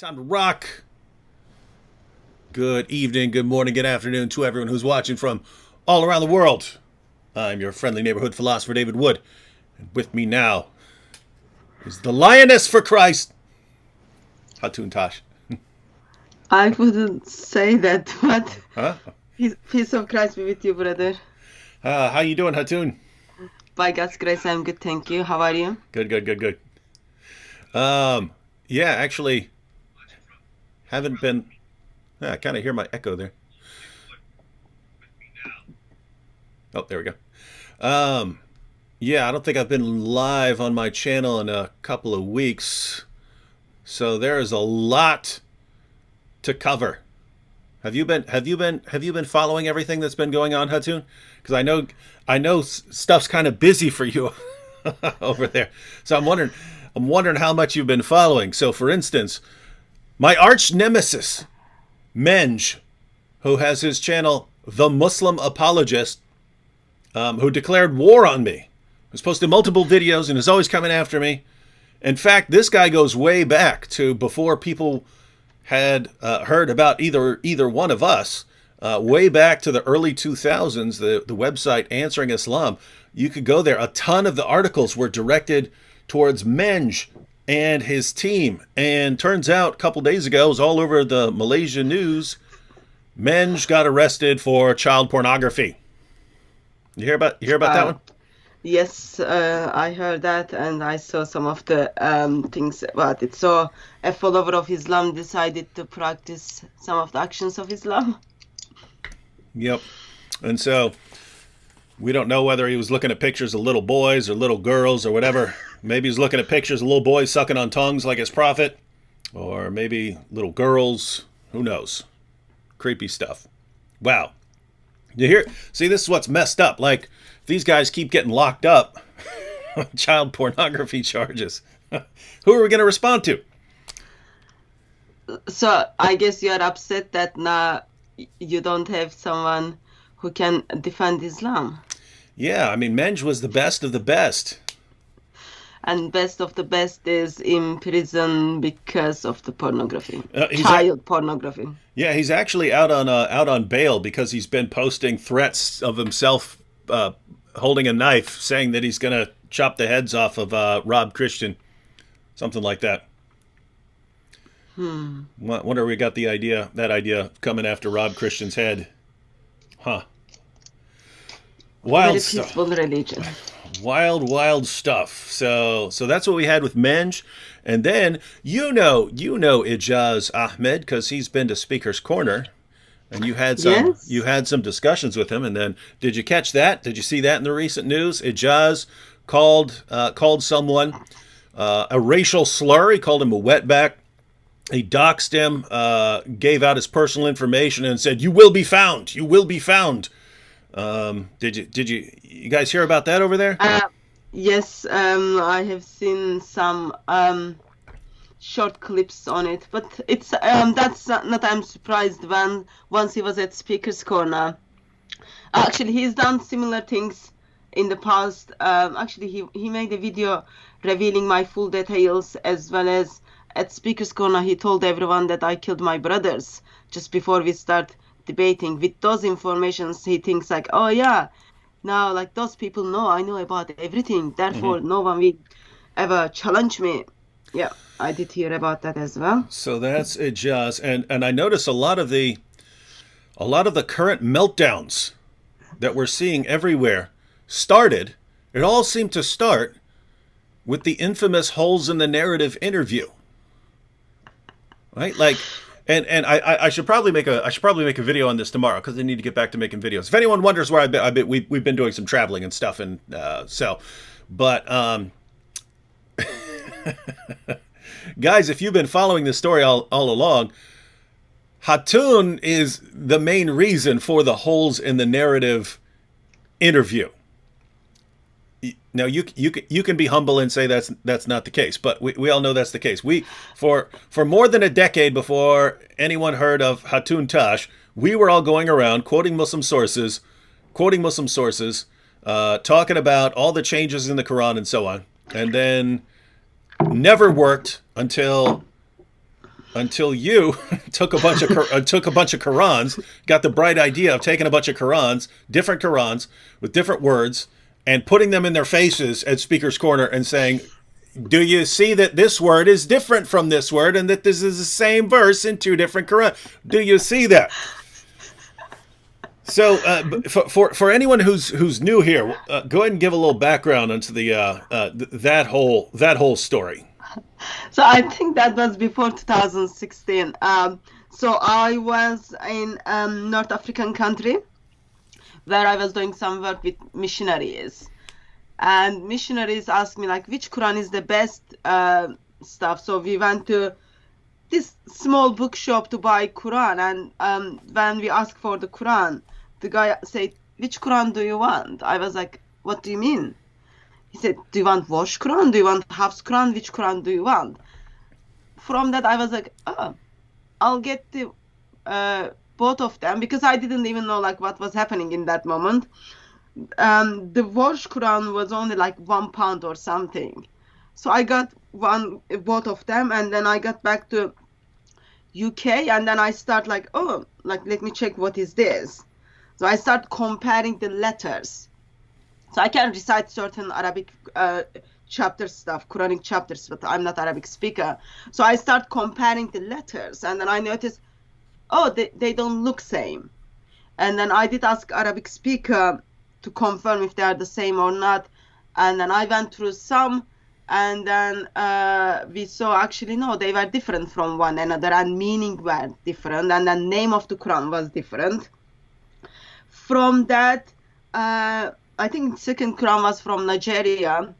Time to rock. Good evening, good morning, good afternoon to everyone who's watching from all around the world. I'm your friendly neighborhood philosopher, David Wood. And with me now is the lioness for Christ, Hatun Tash. I wouldn't say that, but Huh? peace of Christ be with you, brother. How you doing, Hatun? By God's grace, I'm good, thank you. How are you? Good. Yeah, actually, haven't been. I kind of hear my echo there. Oh, there we go. Yeah, I don't think I've been live on my channel in a couple of weeks, so there is a lot to cover. Have you been following everything that's been going on, Hatun? Because I know stuff's kind of busy for you over there. So I'm wondering how much you've been following. So, for instance, my arch nemesis, Menj, who has his channel The Muslim Apologist, who declared war on me, who's posted multiple videos and is always coming after me. In fact, this guy goes way back to before people had heard about either one of us, way back to the early 2000s, the website Answering Islam. You could go there. A ton of the articles were directed towards Menj and his team. And turns out a couple days ago, it was all over the Malaysia news, Menj got arrested for child pornography. You hear about that one? Yes, I heard that and I saw some of the things about it. So a follower of Islam decided to practice some of the actions of Islam. Yep. And so we don't know whether he was looking at pictures of little boys or little girls or whatever. Maybe he's looking at pictures of little boys sucking on tongues like his prophet. Or maybe little girls. Who knows? Creepy stuff. Wow. You hear? See, this is what's messed up. Like, these guys keep getting locked up on child pornography charges. Who are we going to respond to? So I guess you are upset that now you don't have someone who can defend Islam. Yeah, I mean, Menj was the best of the best. And best of the best is in prison because of the pornography, He's pornography. Yeah, he's actually out on bail because he's been posting threats of himself holding a knife, saying that he's going to chop the heads off of Rob Christian, something like that. Wonder where we got that idea coming after Rob Christian's head, huh? Wild Very stuff. peaceful religion. Wild stuff. So that's what we had with Menj. And then you know Ijaz Ahmed because he's been to Speaker's Corner, and you had some discussions with him. And then did you catch that? Did you see that in the recent news? Ijaz called someone a racial slur. He called him a wetback. He doxed him, gave out his personal information, and said, "You will be found. You will be found." Did you guys hear about that over there? Yes, I have seen some short clips on it, but it's that's not I'm surprised when once he was at Speaker's Corner. Actually, he's done similar things in the past. Actually, he made a video revealing my full details, as well as at Speaker's Corner he told everyone that I killed my brothers just before we start debating. With those informations, he thinks like, oh yeah, now like those people know I know about everything, therefore no one will ever challenge me. Yeah, I did hear about that as well. So that's it, Jazz. And I notice a lot of the current meltdowns that we're seeing everywhere it all seemed to start with the infamous holes in the narrative interview. Right? Like, and I should probably make a video on this tomorrow because I need to get back to making videos. If anyone wonders where we've been doing some traveling and stuff, and guys, if you've been following this story all along, Hatun is the main reason for the holes in the narrative interview. Now you can be humble and say that's not the case, but we all know that's the case. We for more than a decade before anyone heard of Hatun Tash, we were all going around quoting Muslim sources, talking about all the changes in the Quran and so on, and then never worked until until you took a bunch of Qurans, got the bright idea of taking a bunch of different Qurans with different words, and putting them in their faces at Speaker's Corner and saying, "Do you see that this word is different from this word, and that this is the same verse in two different Qurans? Do you see that?" So, for anyone who's new here, go ahead and give a little background onto that whole story. So I think that was before 2016. So I was in North African country where I was doing some work with missionaries, and missionaries asked me like which Quran is the best stuff. So we went to this small bookshop to buy Quran, and when we asked for the Quran, the guy said, "Which Quran do you want?" I was like, "What do you mean?" He said, "Do you want wash Quran? Do you want Hafs Quran? Which Quran do you want?" From that, I was like, "Oh, I'll get the both of them," because I didn't even know like what was happening in that moment. The wash Quran was only like £1 or something, so I got both of them, and then I got back to UK, and then I start like, oh, like let me check what is this. So I start comparing the letters. So I can recite certain Arabic chapter stuff, Quranic chapters, but I'm not Arabic speaker. So I start comparing the letters, and then I notice, oh, they don't look same. And then I did ask Arabic speaker to confirm if they are the same or not. And then I went through some, and then we saw actually, no, they were different from one another, and meaning were different, and the name of the Quran was different. From that, I think second Quran was from Nigeria.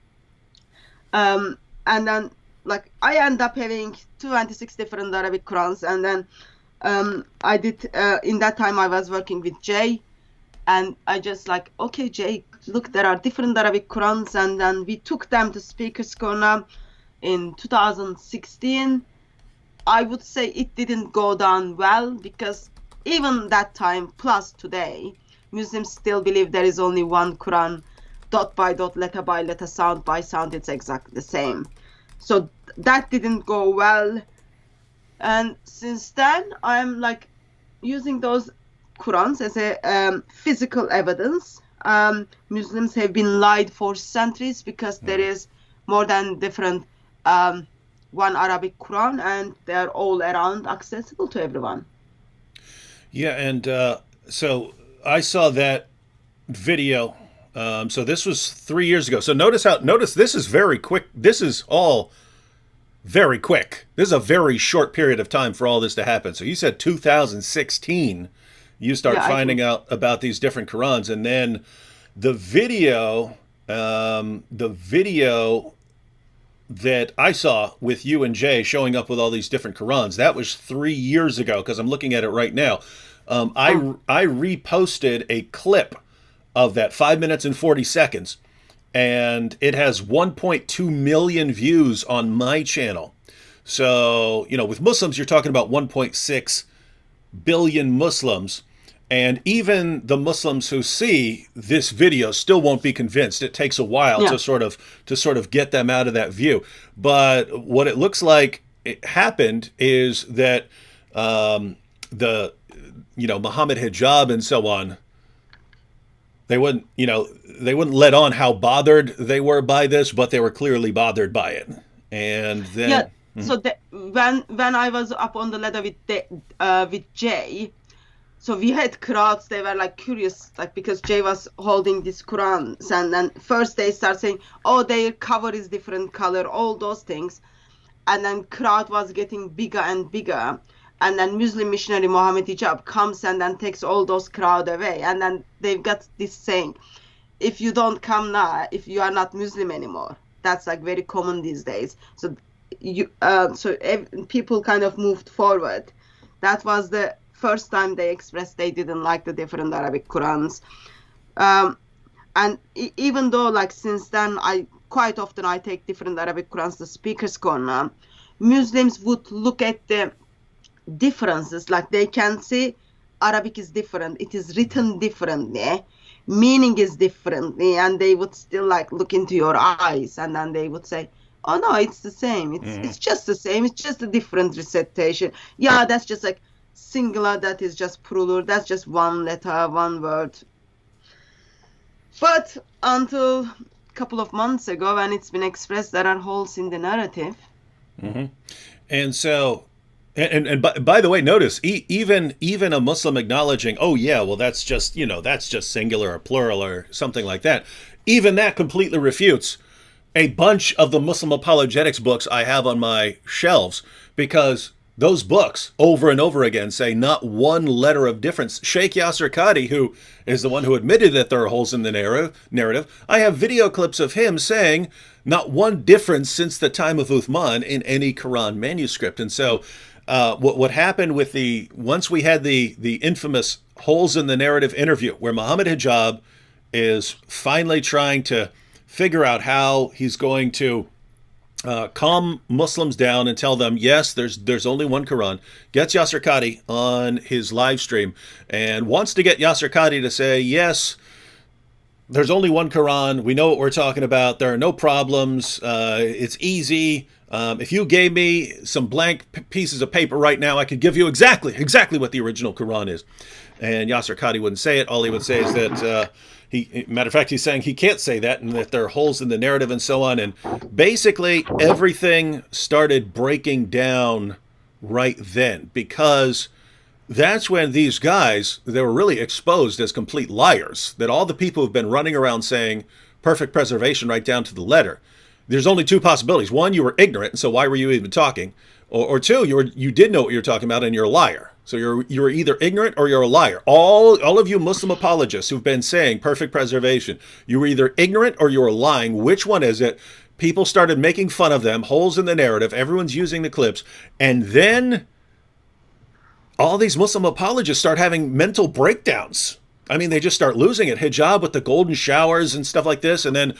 And then like I end up having 26 different Arabic Qurans, and then I did in that time I was working with Jay, and I just like, okay Jay, look, there are different Arabic Qurans, and then we took them to Speaker's Corner in 2016. I would say it didn't go down well, because even that time plus today, Muslims still believe there is only one Quran, dot by dot, letter by letter, sound by sound, it's exactly the same. So that didn't go well. And since then, I'm like using those Qurans as a physical evidence. Muslims have been lied for centuries, because there is more than different one Arabic Quran, and they're all around accessible to everyone. Yeah, and so I saw that video. So this was 3 years ago. So notice this is very quick. This is all very quick. This is a very short period of time for all this to happen. So you said 2016, you start finding out about these different Qurans, and then the video that I saw with you and Jay showing up with all these different Qurans, that was 3 years ago, because I'm looking at it right now. I reposted a clip of that, 5 minutes and 40 seconds, and it has 1.2 million views on my channel. So, with Muslims, you're talking about 1.6 billion Muslims, and even the Muslims who see this video still won't be convinced. It takes a while to sort of get them out of that view. But what it looks like it happened is that Muhammad hijab and so on, they wouldn't let on how bothered they were by this, but they were clearly bothered by it. And then so when I was up on the ladder with Jay, so we had crowds. They were like curious, like, because Jay was holding these Qurans, and then first they start saying, oh, their cover is different color, all those things, and then crowd was getting bigger and bigger. And then Muslim missionary Muhammad Hijab comes and then takes all those crowd away. And then they've got this saying, if you don't come now, if you are not Muslim anymore. That's like very common these days. So people kind of moved forward. That was the first time they expressed they didn't like the different Arabic Qurans. And even though like since then, quite often I take different Arabic Qurans to Speaker's Corner, Muslims would look at the differences, like they can see Arabic is different, it is written differently, meaning is differently, and they would still like look into your eyes, and then they would say, Oh no, it's the same. It's just the same. It's just a different recitation. Yeah, that's just like singular. That is just plural. That's just one letter, one word. But until a couple of months ago, when it's been expressed, there are holes in the narrative. And so, and by the way, notice even a Muslim acknowledging, oh yeah, well that's just that's just singular or plural or something like that. Even that completely refutes a bunch of the Muslim apologetics books I have on my shelves, because those books over and over again say not one letter of difference. Sheikh Yasser Qadi, who is the one who admitted that there are holes in the narrative, I have video clips of him saying not one difference since the time of Uthman in any Quran manuscript. And so what happened with once we had the infamous holes in the narrative interview where Muhammad Hijab is finally trying to figure out how he's going to calm Muslims down and tell them, yes, there's only one Quran, gets Yasser Qadi on his live stream and wants to get Yasser Qadi to say, yes, there's only one Quran. We know what we're talking about. There are no problems. It's easy. If you gave me some blank pieces of paper right now, I could give you exactly what the original Quran is. And Yasser Qadi wouldn't say it. All he would say is that matter of fact, he's saying he can't say that and that there are holes in the narrative and so on. And basically everything started breaking down right then, because that's when these guys, they were really exposed as complete liars, that all the people who've been running around saying perfect preservation right down to the letter, there's only two possibilities. One, you were ignorant, and so why were you even talking? Or two, you did know what you're talking about and you're a liar. So you're either ignorant or you're a liar. All of you Muslim apologists who've been saying perfect preservation, you were either ignorant or you're lying. Which one is it? People started making fun of them, holes in the narrative, everyone's using the clips, and then all these Muslim apologists start having mental breakdowns. I mean, they just start losing it. Hijab with the golden showers and stuff like this, and then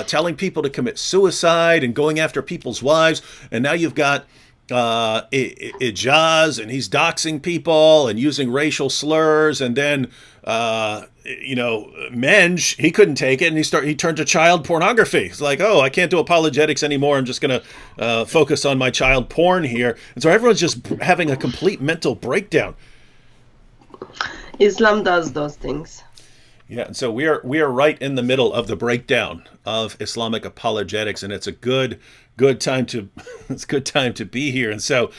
telling people to commit suicide and going after people's wives. And now you've got Ijaz, and he's doxing people and using racial slurs. And then, Menj, he couldn't take it, and he turned to child pornography. It's like, oh, I can't do apologetics anymore. I'm just going to focus on my child porn here. And so everyone's just having a complete mental breakdown. Islam does those things. Yeah, and so we are right in the middle of the breakdown of Islamic apologetics, and it's a good time to be here. And so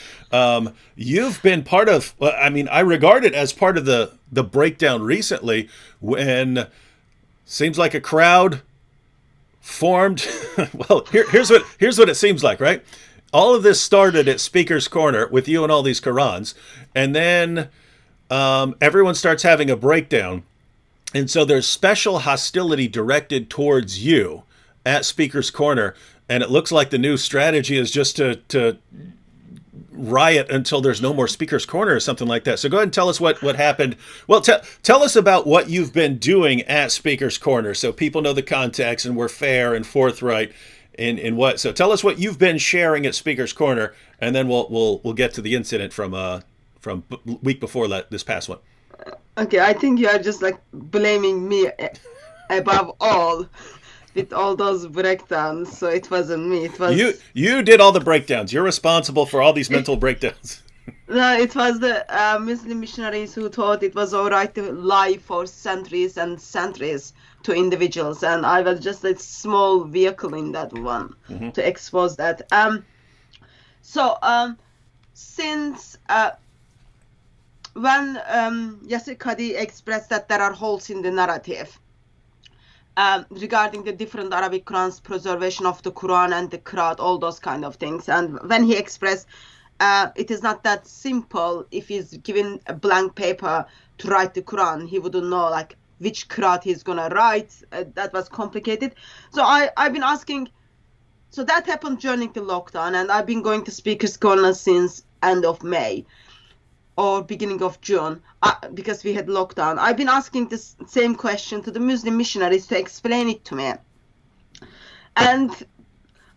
you've been part of. I mean, I regard it as part of the breakdown recently, when seems like a crowd formed. Well, here's what it seems like, right? All of this started at Speaker's Corner with you and all these Qurans, and then everyone starts having a breakdown. And so there's special hostility directed towards you at Speaker's Corner. And it looks like the new strategy is just to riot until there's no more Speaker's Corner or something like that. So go ahead and tell us what happened. Well, tell us about what you've been doing at Speaker's Corner so people know the context and we're fair and forthright in what. So tell us what you've been sharing at Speaker's Corner, and then we'll get to the incident from week before this past one. Okay, I think you are just like blaming me above all with all those breakdowns. So it wasn't me. It was you did all the breakdowns. You're responsible for all these mental breakdowns. No, it was the Muslim missionaries who thought it was all right to lie for centuries and centuries to individuals, and I was just a small vehicle in that one to expose that. Since when Yasser Qadi expressed that there are holes in the narrative regarding the different Arabic Qurans, preservation of the Quran and the Qiraat, all those kind of things, and when he expressed it is not that simple. If he's given a blank paper to write the Quran, he wouldn't know like which Qiraat he's gonna write. That was complicated. So I've been asking. So that happened during the lockdown, and I've been going to Speaker's Corner since end of May or beginning of June because we had lockdown. I've been asking this same question to the Muslim missionaries to explain it to me. And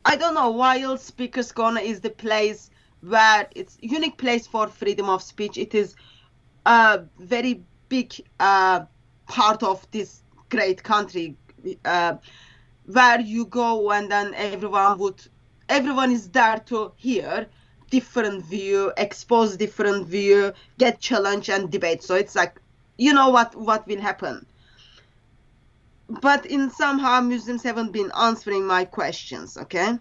I don't know, while Speaker's Corner is the place where it's unique place for freedom of speech, it is a very big part of this great country where you go and then everyone would everyone is there to hear different view, expose different view, get challenge and debate. So it's like, you know what will happen. But in somehow Muslims haven't been answering my questions, okay?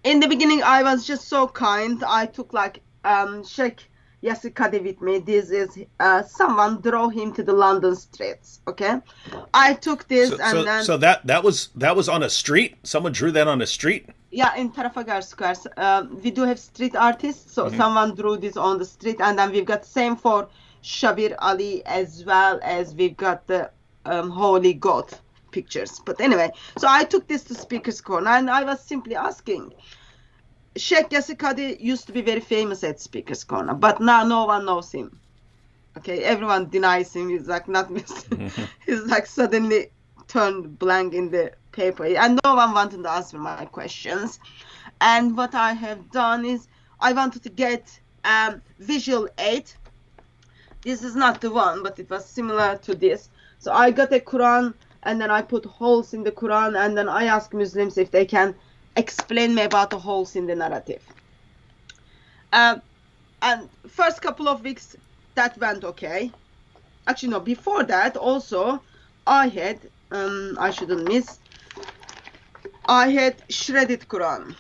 In the beginning, I was just so kind. I took like Sheikh Yasir Qadi with me. This is someone drove him to the London streets, okay? I took this then... So that was on a street? Someone drew that on a street? Yeah, in Trafalgar Square. We do have street artists, so someone drew this on the street, and then we've got same for Shabir Ali, as well as we've got the Holy God pictures. But anyway, so I took this to Speaker's Corner, and I was simply asking. Sheikh Yasir Qadi used to be very famous at Speaker's Corner, but now no one knows him. Okay, everyone denies him. He's like not he's like suddenly turned blank in the paper, and no one wanted to answer my questions. And what I have done is I wanted to get visual aid. This is not the one, but it was similar to this. So I got a Quran, and then I put holes in the Quran, and then I asked Muslims if they can explain me about the holes in the narrative. And first couple of weeks that went okay. Actually no, before that also I had I shouldn't miss, I had shredded Quran.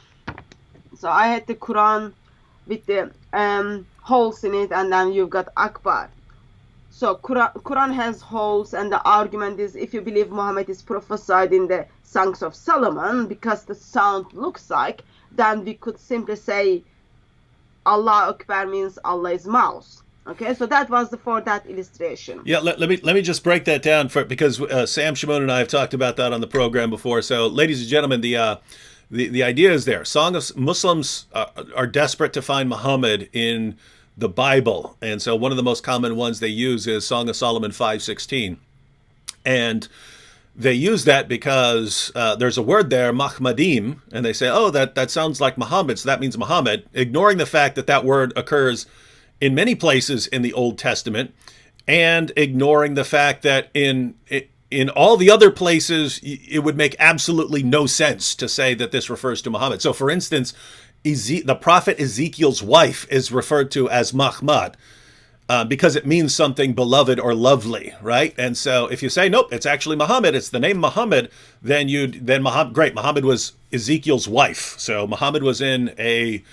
So I had the Quran with the holes in it, and then you've got Akbar. So Quran has holes, and the argument is if you believe Muhammad is prophesied in the Songs of Solomon, because the sound looks like, then we could simply say Allah Akbar means Allah is mouse. Okay, so that was for that illustration. Yeah, let me just break that down because Sam Shimon and I have talked about that on the program before. So, ladies and gentlemen, the idea is there. Muslims are desperate to find Muhammad in the Bible, and so one of the most common ones they use is Song of Solomon 5:16, and they use that because there's a word there, Mahmadim, and they say, oh, that sounds like Muhammad, so that means Muhammad, ignoring the fact that that word occurs in many places in the Old Testament, and ignoring the fact that in all the other places, it would make absolutely no sense to say that this refers to Muhammad. So, for instance, the prophet Ezekiel's wife is referred to as Mahmad, because it means something beloved or lovely, right? And so if you say, nope, it's actually Muhammad, it's the name Muhammad, then Muhammad was Ezekiel's wife. So Muhammad was in a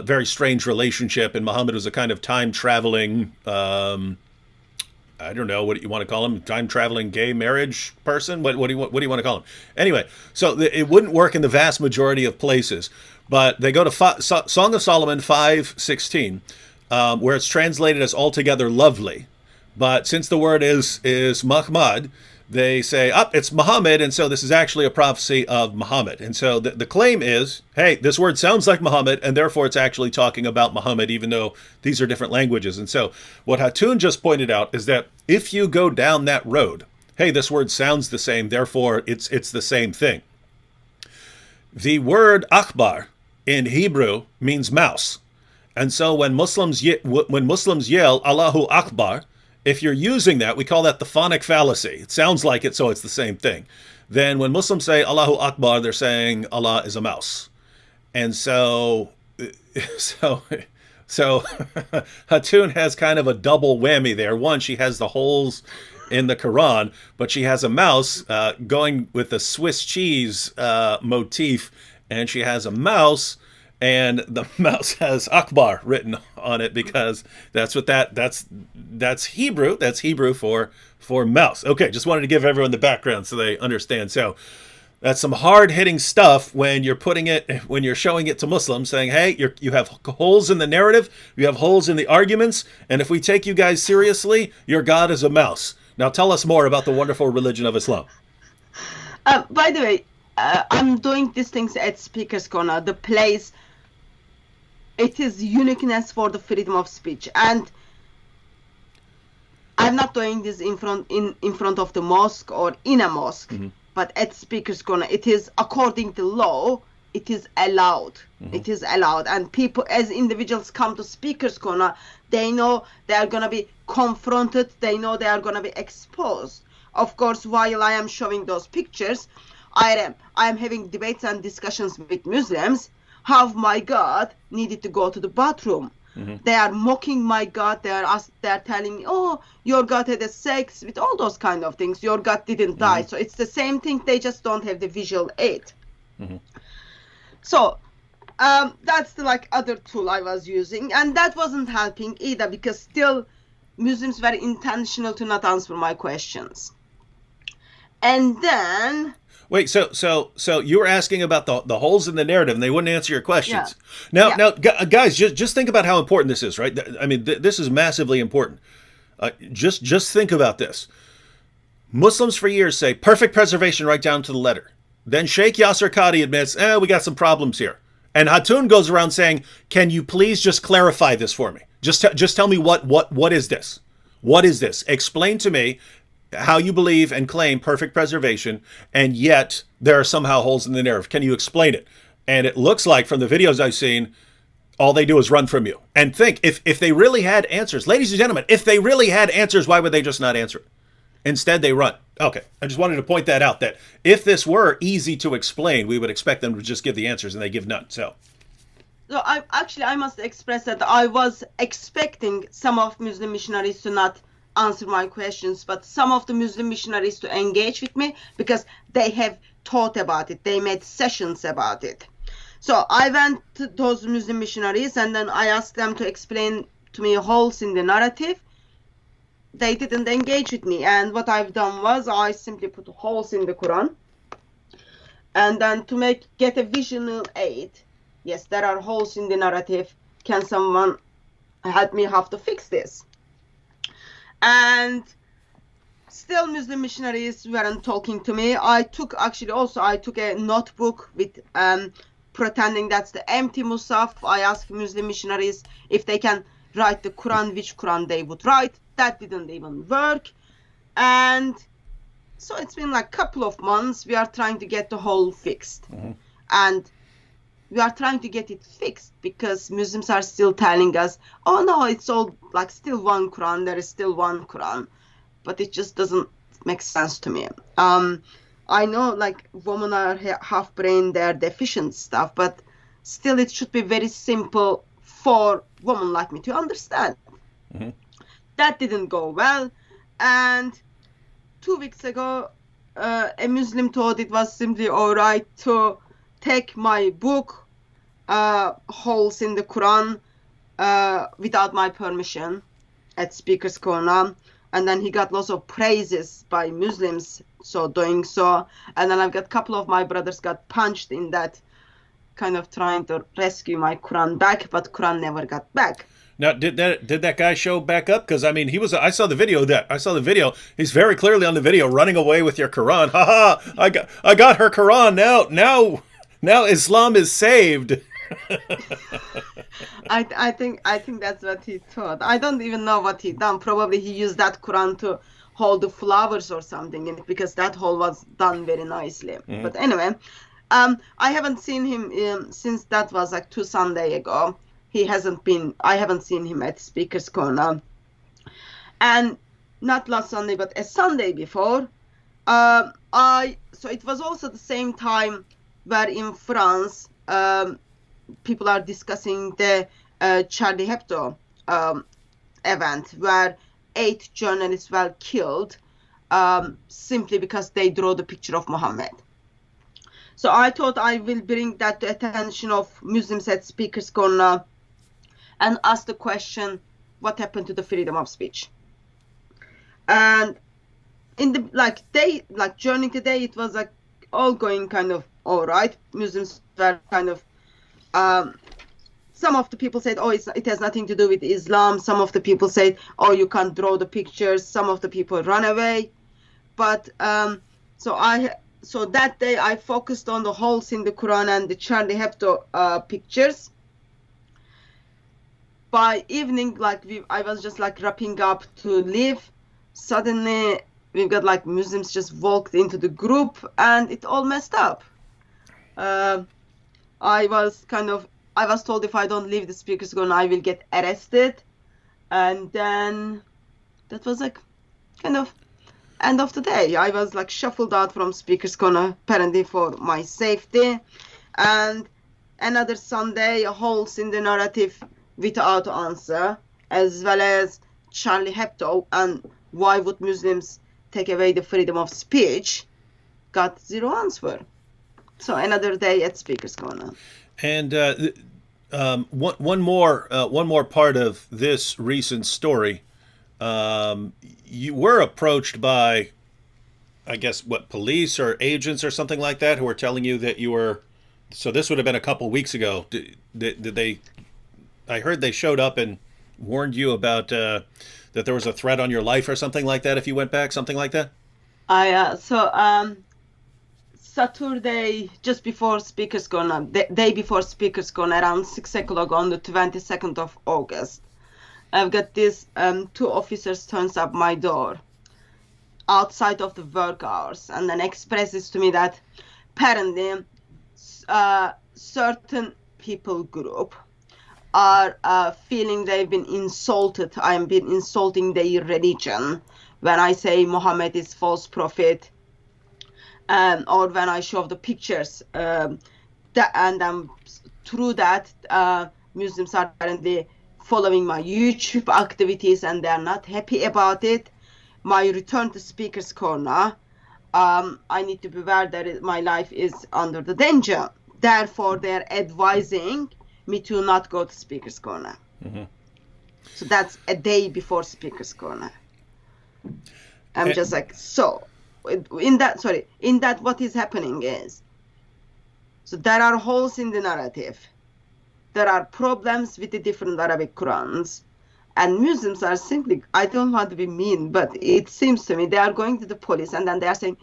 very strange relationship, and Muhammad was a kind of time-traveling, I don't know, what you want to call him, time-traveling gay marriage person? What do you want to call him? Anyway, so it wouldn't work in the vast majority of places, but they go to Song of Solomon 5:16, where it's translated as altogether lovely. But since the word is Mahmad, they say, it's Muhammad, and so this is actually a prophecy of Muhammad. And so the claim is, hey, this word sounds like Muhammad, and therefore it's actually talking about Muhammad, even though these are different languages. And so what Hatun just pointed out is that if you go down that road, hey, this word sounds the same, therefore it's the same thing. The word Akbar in Hebrew means mouse. And so when Muslims yell Allahu Akbar, if you're using that, we call that the phonic fallacy. It sounds like it, so it's the same thing. Then when Muslims say Allahu Akbar, they're saying Allah is a mouse. And so Hatun has kind of a double whammy there. One, she has the holes in the Quran, but she has a mouse going with the Swiss cheese motif, and she has a mouse, and the mouse has Akbar written on it because that's Hebrew. That's Hebrew for mouse. Okay, just wanted to give everyone the background so they understand. So that's some hard-hitting stuff when you're showing it to Muslims, saying, hey, you have holes in the narrative, you have holes in the arguments, and if we take you guys seriously, your God is a mouse. Now tell us more about the wonderful religion of Islam. By the way, I'm doing these things at Speaker's Corner, the place. It is uniqueness for the freedom of speech, and I'm not doing this in front of the mosque or in a mosque, but at Speaker's Corner, it is according to law. It is allowed. It is allowed, and people, as individuals, come to Speaker's Corner. They know they are gonna be confronted. They know they are gonna be exposed. Of course, while I am showing those pictures, I am having debates and discussions with Muslims how my God needed to go to the bathroom. They are mocking my God. They are telling me, oh, your God had a sex with all those kind of things. Your God didn't die. So it's the same thing. They just don't have the visual aid. So that's the other tool I was using, and that wasn't helping either, because still Muslims were intentional to not answer my questions. And then wait, so you were asking about the holes in the narrative, and they wouldn't answer your questions. Yeah. Now, guys, just think about how important this is, right? I mean, this is massively important. Just think about this. Muslims for years say perfect preservation right down to the letter. Then Sheikh Yasser Qadi admits, we got some problems here. And Hatun goes around saying, can you please just clarify this for me? Just tell me what is this? What is this? Explain to me how you believe and claim perfect preservation, and yet there are somehow holes in the narrative. Can you explain it? And it looks like from the videos I've seen, all they do is run from you. And think, if they really had answers, ladies and gentlemen, if they really had answers, why would they just not answer it? Instead, they run. Okay, I just wanted to point that out, that if this were easy to explain, we would expect them to just give the answers, and they give none. So I must express that I was expecting some of Muslim missionaries to not answer my questions, but some of the Muslim missionaries to engage with me, because they have thought about it. They made sessions about it. So I went to those Muslim missionaries, and then I asked them to explain to me holes in the narrative. They didn't engage with me, and what I've done was I simply put holes in the Quran, and then to get a visual aid. Yes, there are holes in the narrative. Can someone help me how to fix this? And still Muslim missionaries weren't talking to me. I took a notebook with pretending that's the empty Musaf. I asked Muslim missionaries if they can write the Quran, which Quran they would write. That didn't even work. And so it's been a couple of months. We are trying to get the hole fixed. And we are trying to get it fixed because Muslims are still telling us, oh no, it's all still one Quran, there is still one Quran. But it just doesn't make sense to me. I know women are half-brain, they're deficient stuff, but still it should be very simple for women like me to understand. That didn't go well. And 2 weeks ago, a Muslim thought it was simply all right to take my book, Holes in the Quran, without my permission at Speaker's Corner. And then he got lots of praises by Muslims doing so. And then I've got a couple of my brothers got punched in that, kind of trying to rescue my Quran back, but Quran never got back. Now, did that guy show back up? Because I saw the video. He's very clearly on the video running away with your Quran. Ha ha! I got her Quran now. Islam is saved. I think that's what he thought. I don't even know what he done. Probably he used that Quran to hold the flowers or something in it, because that hole was done very nicely. But anyway, I haven't seen him since that was 2 Sunday ago. I haven't seen him at Speaker's Corner. And not last Sunday, but a Sunday before, so it was also the same time where in France, people are discussing the Charlie Hebdo event, where 8 journalists were killed simply because they drew the picture of Muhammad. So I thought I will bring that to attention of Muslims at Speaker's Corner and ask the question, what happened to the freedom of speech? And in the during the day, it was all going kind of all right. Muslims were kind of some of the people said, oh, it has nothing to do with Islam. Some of the people said, oh, you can't draw the pictures. Some of the people run away. But so that day I focused on the holes in the Quran and the Charlie Hebdo pictures. By evening, I was just wrapping up to leave. Suddenly, we've got Muslims just walked into the group, and it all messed up. I was told if I don't leave the Speaker's Corner, I will get arrested. And then that was kind of End of the day, I was like shuffled out from Speaker's Corner, apparently for my safety. And another Sunday, holes in the narrative without answer, as well as Charlie Hebdo and why would Muslims take away the freedom of speech, got zero answer. So another day at Speaker's Corner. And one more part of this recent story. You were approached by, I guess, what, police or agents or something like that, who were telling you that you were. So this would have been a couple weeks ago. Did they? I heard they showed up and warned you about that there was a threat on your life or something like that if you went back, something like that. Saturday, just before Speaker's Corner, the day before Speaker's Corner, around 6 o'clock on the 22nd of August, I've got these two officers turns up my door outside of the work hours and then expresses to me that apparently certain people group are feeling they've been insulted. I'm been insulting their religion when I say Muhammad is false prophet, or when I show the pictures. Through that, Muslims are apparently following my YouTube activities and they are not happy about it. My return to Speaker's Corner, I need to be aware that my life is under the danger. Therefore, they're advising me to not go to Speaker's Corner. Mm-hmm. So that's a day before Speaker's Corner. I'm just like, so in that what is happening is, so there are holes in the narrative. There are problems with the different Arabic Qurans. And Muslims are simply, I don't want to be mean, but it seems to me they are going to the police and then they are saying,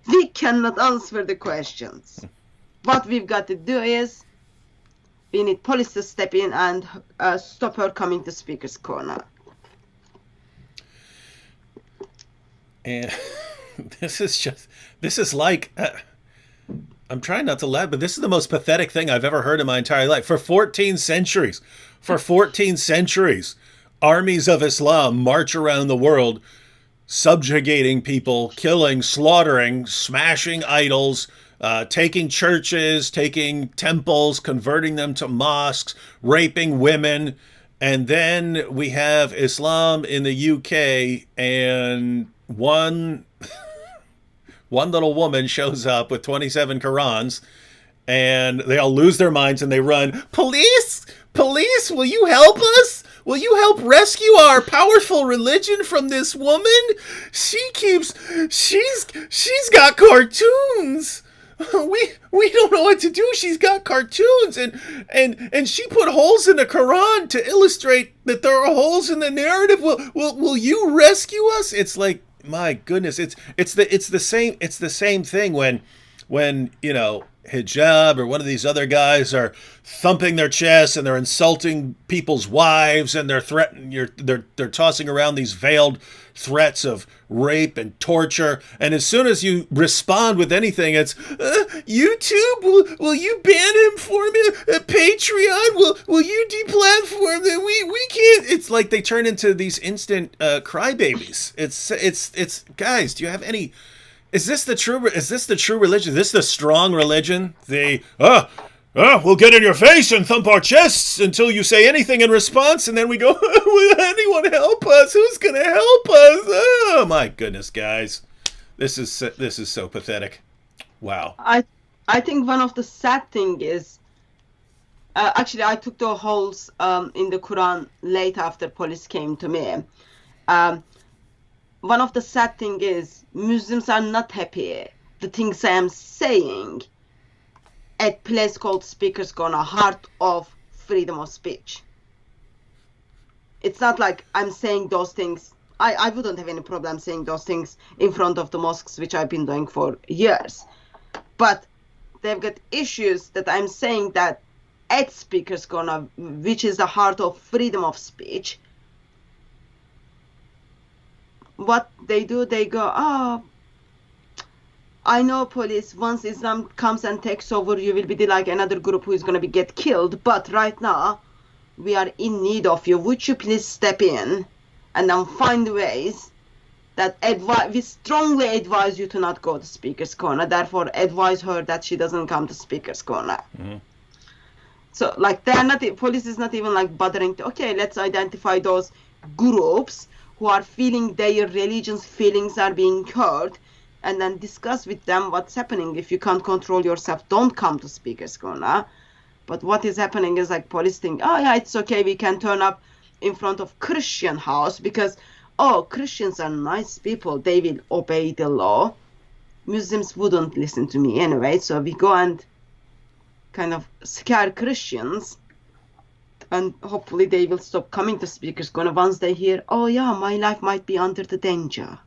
we cannot answer the questions. What we've got to do is, we need police to step in and stop her coming to Speaker's Corner. And this is like, I'm trying not to laugh, but this is the most pathetic thing I've ever heard in my entire life. For 14 centuries, armies of Islam march around the world, subjugating people, killing, slaughtering, smashing idols, taking churches, taking temples, converting them to mosques, raping women. And then we have Islam in the UK, and one little woman shows up with 27 Qurans, and they all lose their minds and they run, police, will you help us? Will you help rescue our powerful religion from this woman? She's got cartoons. We don't know what to do. She's got cartoons, and she put holes in the Quran to illustrate that there are holes in the narrative. Will you rescue us? It's like, my goodness, it's the same thing when you know, Hijab or one of these other guys are thumping their chests and they're insulting people's wives and they're tossing around these veiled threats of rape and torture, and as soon as you respond with anything, it's YouTube, will you ban him for me? Patreon, will you deplatform him? We can't. It's like they turn into these instant crybabies. It's guys, do you have any? Is this the true religion? Is this the strong religion? We'll get in your face and thump our chests until you say anything in response, and then we go, will anyone help us? Who's going to help us? Oh, my goodness, guys. This is so pathetic. Wow. I think one of the sad thing is, actually, I took the holes in the Quran late after police came to me. One of the sad thing is, Muslims are not happy. The things I am saying at place called Speaker's Corner, heart of freedom of speech. It's not like I'm saying those things. I wouldn't have any problem saying those things in front of the mosques, which I've been doing for years. But they've got issues that I'm saying that at Speaker's Corner, which is the heart of freedom of speech, what they do, they go, I know, police, once Islam comes and takes over, you will be like another group who is going to get killed. But right now, we are in need of you. Would you please step in and then find ways that we strongly advise you to not go to Speaker's Corner. Therefore, advise her that she doesn't come to Speaker's Corner. Mm-hmm. So, like, police is not even like bothering to, okay, let's identify those groups who are feeling their religion's feelings are being hurt, and then discuss with them what's happening. If you can't control yourself, don't come to Speaker's Corner. But what is happening is like police think, oh yeah, it's okay, we can turn up in front of Christian house because, oh, Christians are nice people, they will obey the law. Muslims wouldn't listen to me anyway, so we go and kind of scare Christians, and hopefully they will stop coming to Speaker's Corner once they hear, oh yeah, my life might be under the danger.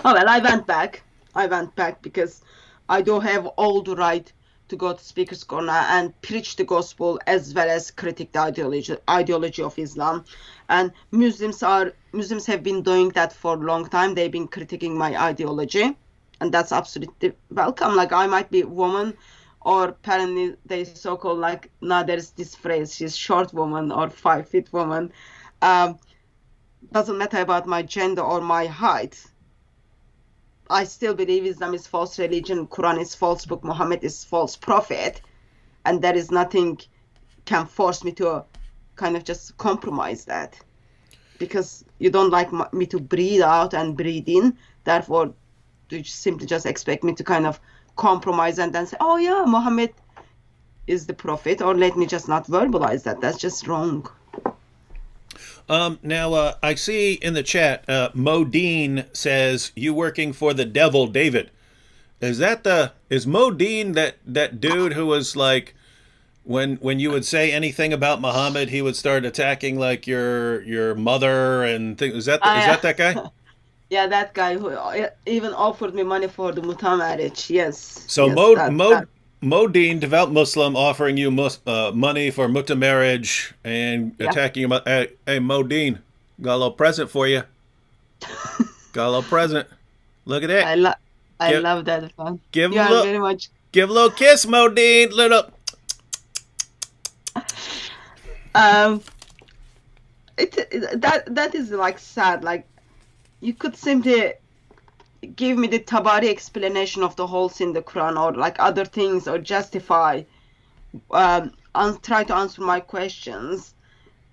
Oh well, I went back because I do have all the right to go to Speaker's Corner and preach the gospel as well as critique the ideology of Islam. And Muslims have been doing that for a long time. They've been critiquing my ideology, and that's absolutely welcome. Like, I might be a woman, or apparently they so-called, like, now there's this phrase, she's short woman or 5 feet woman. Doesn't matter about my gender or my height. I still believe Islam is false religion, Quran is false book, Muhammad is false prophet, and there is nothing can force me to kind of just compromise that, because you don't like me to breathe out and breathe in. Therefore, you simply just expect me to kind of compromise and then say, oh yeah, Muhammad is the prophet, or let me just not verbalize that. That's just wrong. Now, I see in the chat, Modine says, you working for the devil, David. Is Modine that dude who was like, when you would say anything about Muhammad, he would start attacking like your mother and things? Is that that guy? Yeah, that guy who even offered me money for the Muta marriage. Yes. So yes, Modine, devout Muslim, offering you money for Muta marriage and attacking you. Hey, Modine, got a little present for you. Got a little present. Look at that. I love that one. Give him a little kiss, Modine. Little. That is like sad. Like, you could simply give me the Tabari explanation of the holes in the Quran, or like other things, or justify, try to answer my questions,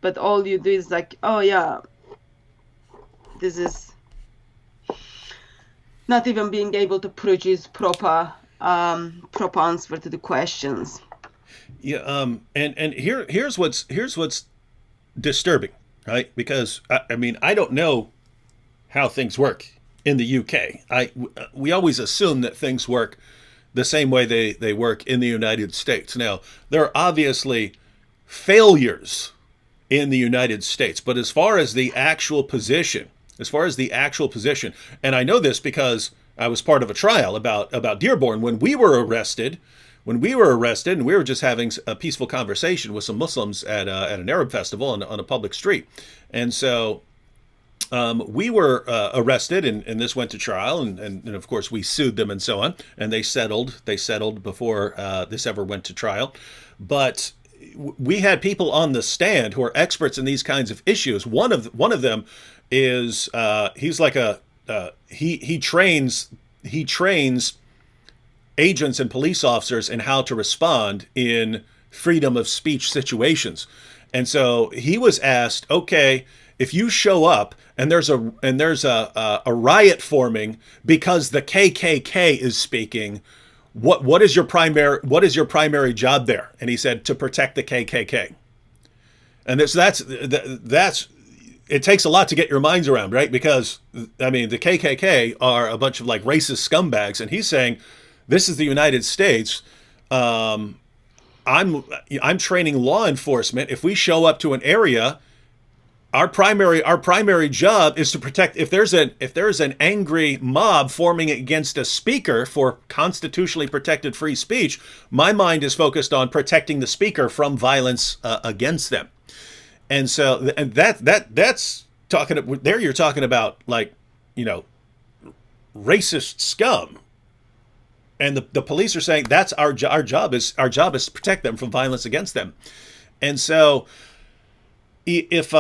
but all you do is like, oh yeah, this is not even being able to produce proper answer to the questions. Yeah, and here's what's disturbing, right? Because I mean, I don't know how things work in the UK. We always assume that things work the same way they work in the United States. Now, there are obviously failures in the United States, but as far as the actual position, and I know this because I was part of a trial about Dearborn when we were arrested, and we were just having a peaceful conversation with some Muslims at an Arab festival on a public street, and so. We were arrested, and this went to trial, and of course we sued them and so on, and they settled before this ever went to trial. But we had people on the stand who are experts in these kinds of issues. One of them is he's like he trains agents and police officers in how to respond in freedom of speech situations. And so he was asked, okay, if you show up and there's a riot forming because the KKK is speaking, what is your primary job there? And he said, to protect the KKK. And that's it takes a lot to get your minds around, right? Because I mean, the KKK are a bunch of like racist scumbags, and he's saying, this is the United States. I'm training law enforcement. If we show up to an area, our primary job is to protect. If there's an angry mob forming against a speaker for constitutionally protected free speech, my mind is focused on protecting the speaker from violence against them. And so, and that's talking there. You're talking about, like, you know, racist scum. And the police are saying that's our job is to protect them from violence against them. And so, if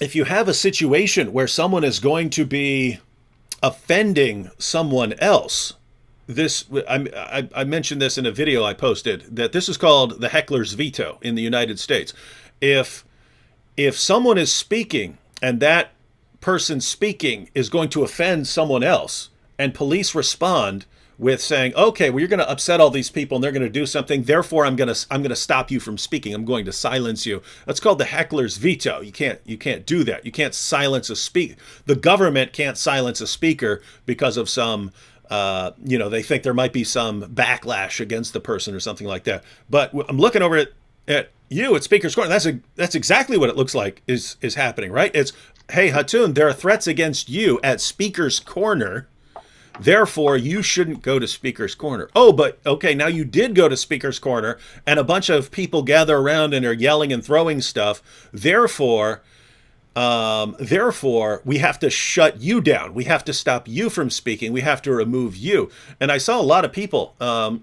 if you have a situation where someone is going to be offending someone else, this I mentioned this in a video I posted, that this is called the heckler's veto in the United States. If someone is speaking and that person speaking is going to offend someone else, and police respond with saying, okay, well, you're going to upset all these people and they're going to do something, therefore I'm going to stop you from speaking, I'm going to silence you. That's called the heckler's veto. You can't do that. You can't silence a speaker. The government can't silence a speaker because of some they think there might be some backlash against the person or something like that. But I'm looking over at you at Speaker's Corner. That's exactly what it looks like is happening, right? It's, hey, Hatun, there are threats against you at Speaker's Corner. Therefore, you shouldn't go to Speaker's Corner. Oh, but okay, now you did go to Speaker's Corner and a bunch of people gather around and are yelling and throwing stuff. Therefore, we have to shut you down. We have to stop you from speaking. We have to remove you. And I saw a lot of people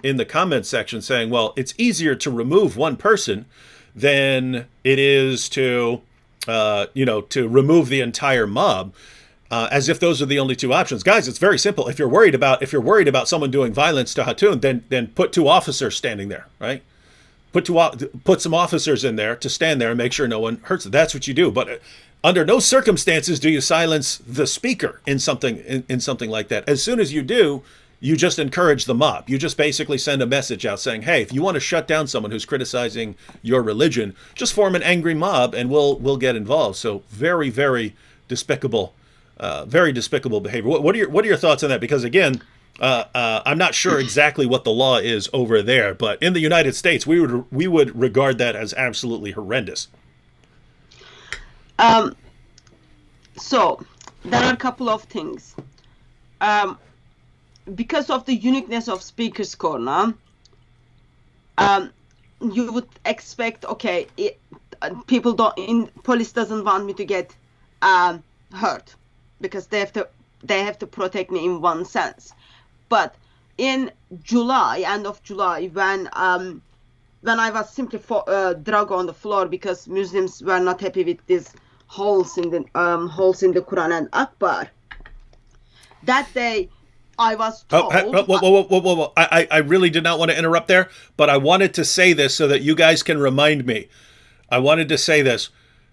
in the comment section saying, well, it's easier to remove one person than it is to remove the entire mob. As if those are the only two options. Guys, it's very simple. If you're worried about someone doing violence to Hatun, then put two officers standing there, right? Put some officers in there to stand there and make sure no one hurts them. That's what you do. But under no circumstances do you silence the speaker in something like that. As soon as you do, you just encourage the mob. You just basically send a message out saying, hey, if you want to shut down someone who's criticizing your religion, just form an angry mob and we'll get involved. So very, very despicable. Very despicable behavior. What are your thoughts on that? Because again, I'm not sure exactly what the law is over there, but in the United States, we would regard that as absolutely horrendous. So there are a couple of things. Because of the uniqueness of Speaker's Corner, you would expect, okay, police doesn't want me to get hurt, because they have to protect me in one sense. But in July, end of July, when I was simply dragged on the floor because Muslims were not happy with these holes in the Quran and Akbar, that day I was told. Whoa. I really did not want to interrupt there, but I wanted to say this so that you guys can remind me. I wanted to say this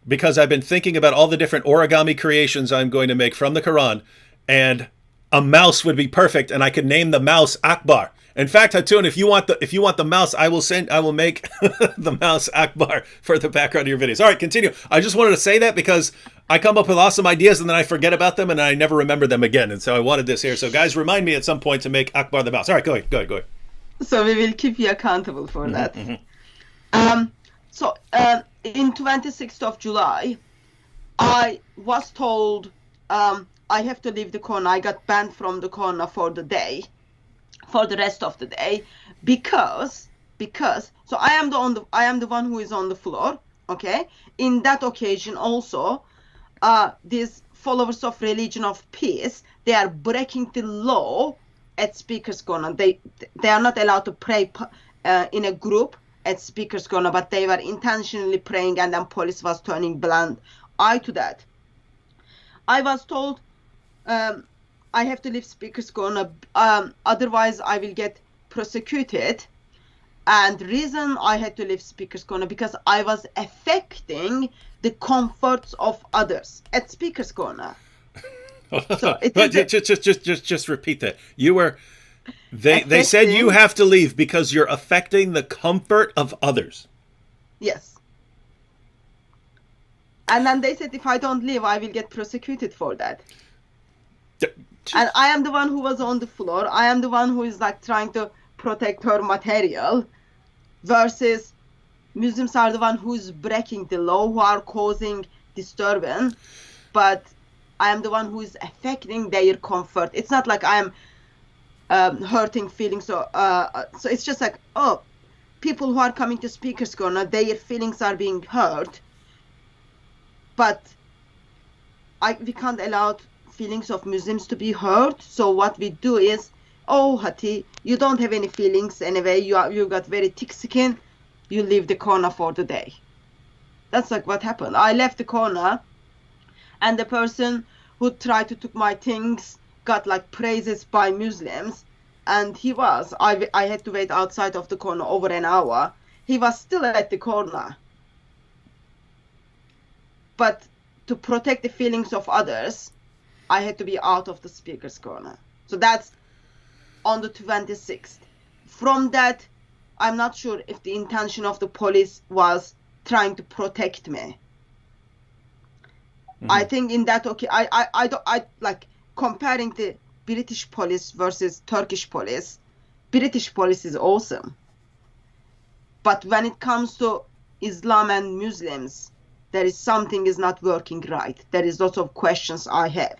because I've been thinking about all the different origami creations I'm going to make from the Quran, and a mouse would be perfect, and I could name the mouse Akbar. In fact, Hatun, if you want the mouse, I will make the mouse Akbar for the background of your videos. All right, continue. I just wanted to say that because I come up with awesome ideas and then I forget about them and I never remember them again. And so I wanted this here. So guys, remind me at some point to make Akbar the mouse. All right, go ahead. So we will keep you accountable for that. Mm-hmm. So in 26th of July, I was told I have to leave the corner. I got banned from the corner for the day, for the rest of the day, because so I am the one who is on the floor. Okay. In that occasion, also, these followers of religion of peace, they are breaking the law at Speaker's Corner. They are not allowed to pray in a group at Speaker's Corner, but they were intentionally praying, and then police was turning blind eye to that. I was told I have to leave Speaker's Corner, otherwise I will get prosecuted. And the reason I had to leave Speaker's Corner because I was affecting the comforts of others at Speaker's Corner. So just repeat that. You were they said you have to leave because you're affecting the comfort of others. Yes. And then they said if I don't leave, I will get prosecuted for that. And I am the one who was on the floor. I am the one who is like trying to protect her material, versus Muslims are the one who is breaking the law, who are causing disturbance, but I am the one who is affecting their comfort. It's not like I am hurting feelings. So it's just like, oh, people who are coming to Speaker's Corner, their feelings are being hurt, but we can't allow feelings of Muslims to be hurt. So what we do is, oh, Hati, you don't have any feelings anyway. You got very thick skin. You leave the corner for the day. That's like what happened. I left the corner and the person who tried to took my things got like praises by Muslims, and I had to wait outside of the corner over an hour. He was still at the corner. But to protect the feelings of others, I had to be out of the speaker's corner. So that's on the 26th. From that, I'm not sure if the intention of the police was trying to protect me. I think in that, okay, I like comparing the British police versus Turkish police. British police is awesome. But when it comes to Islam and Muslims, there is something is not working right. There is lots of questions I have.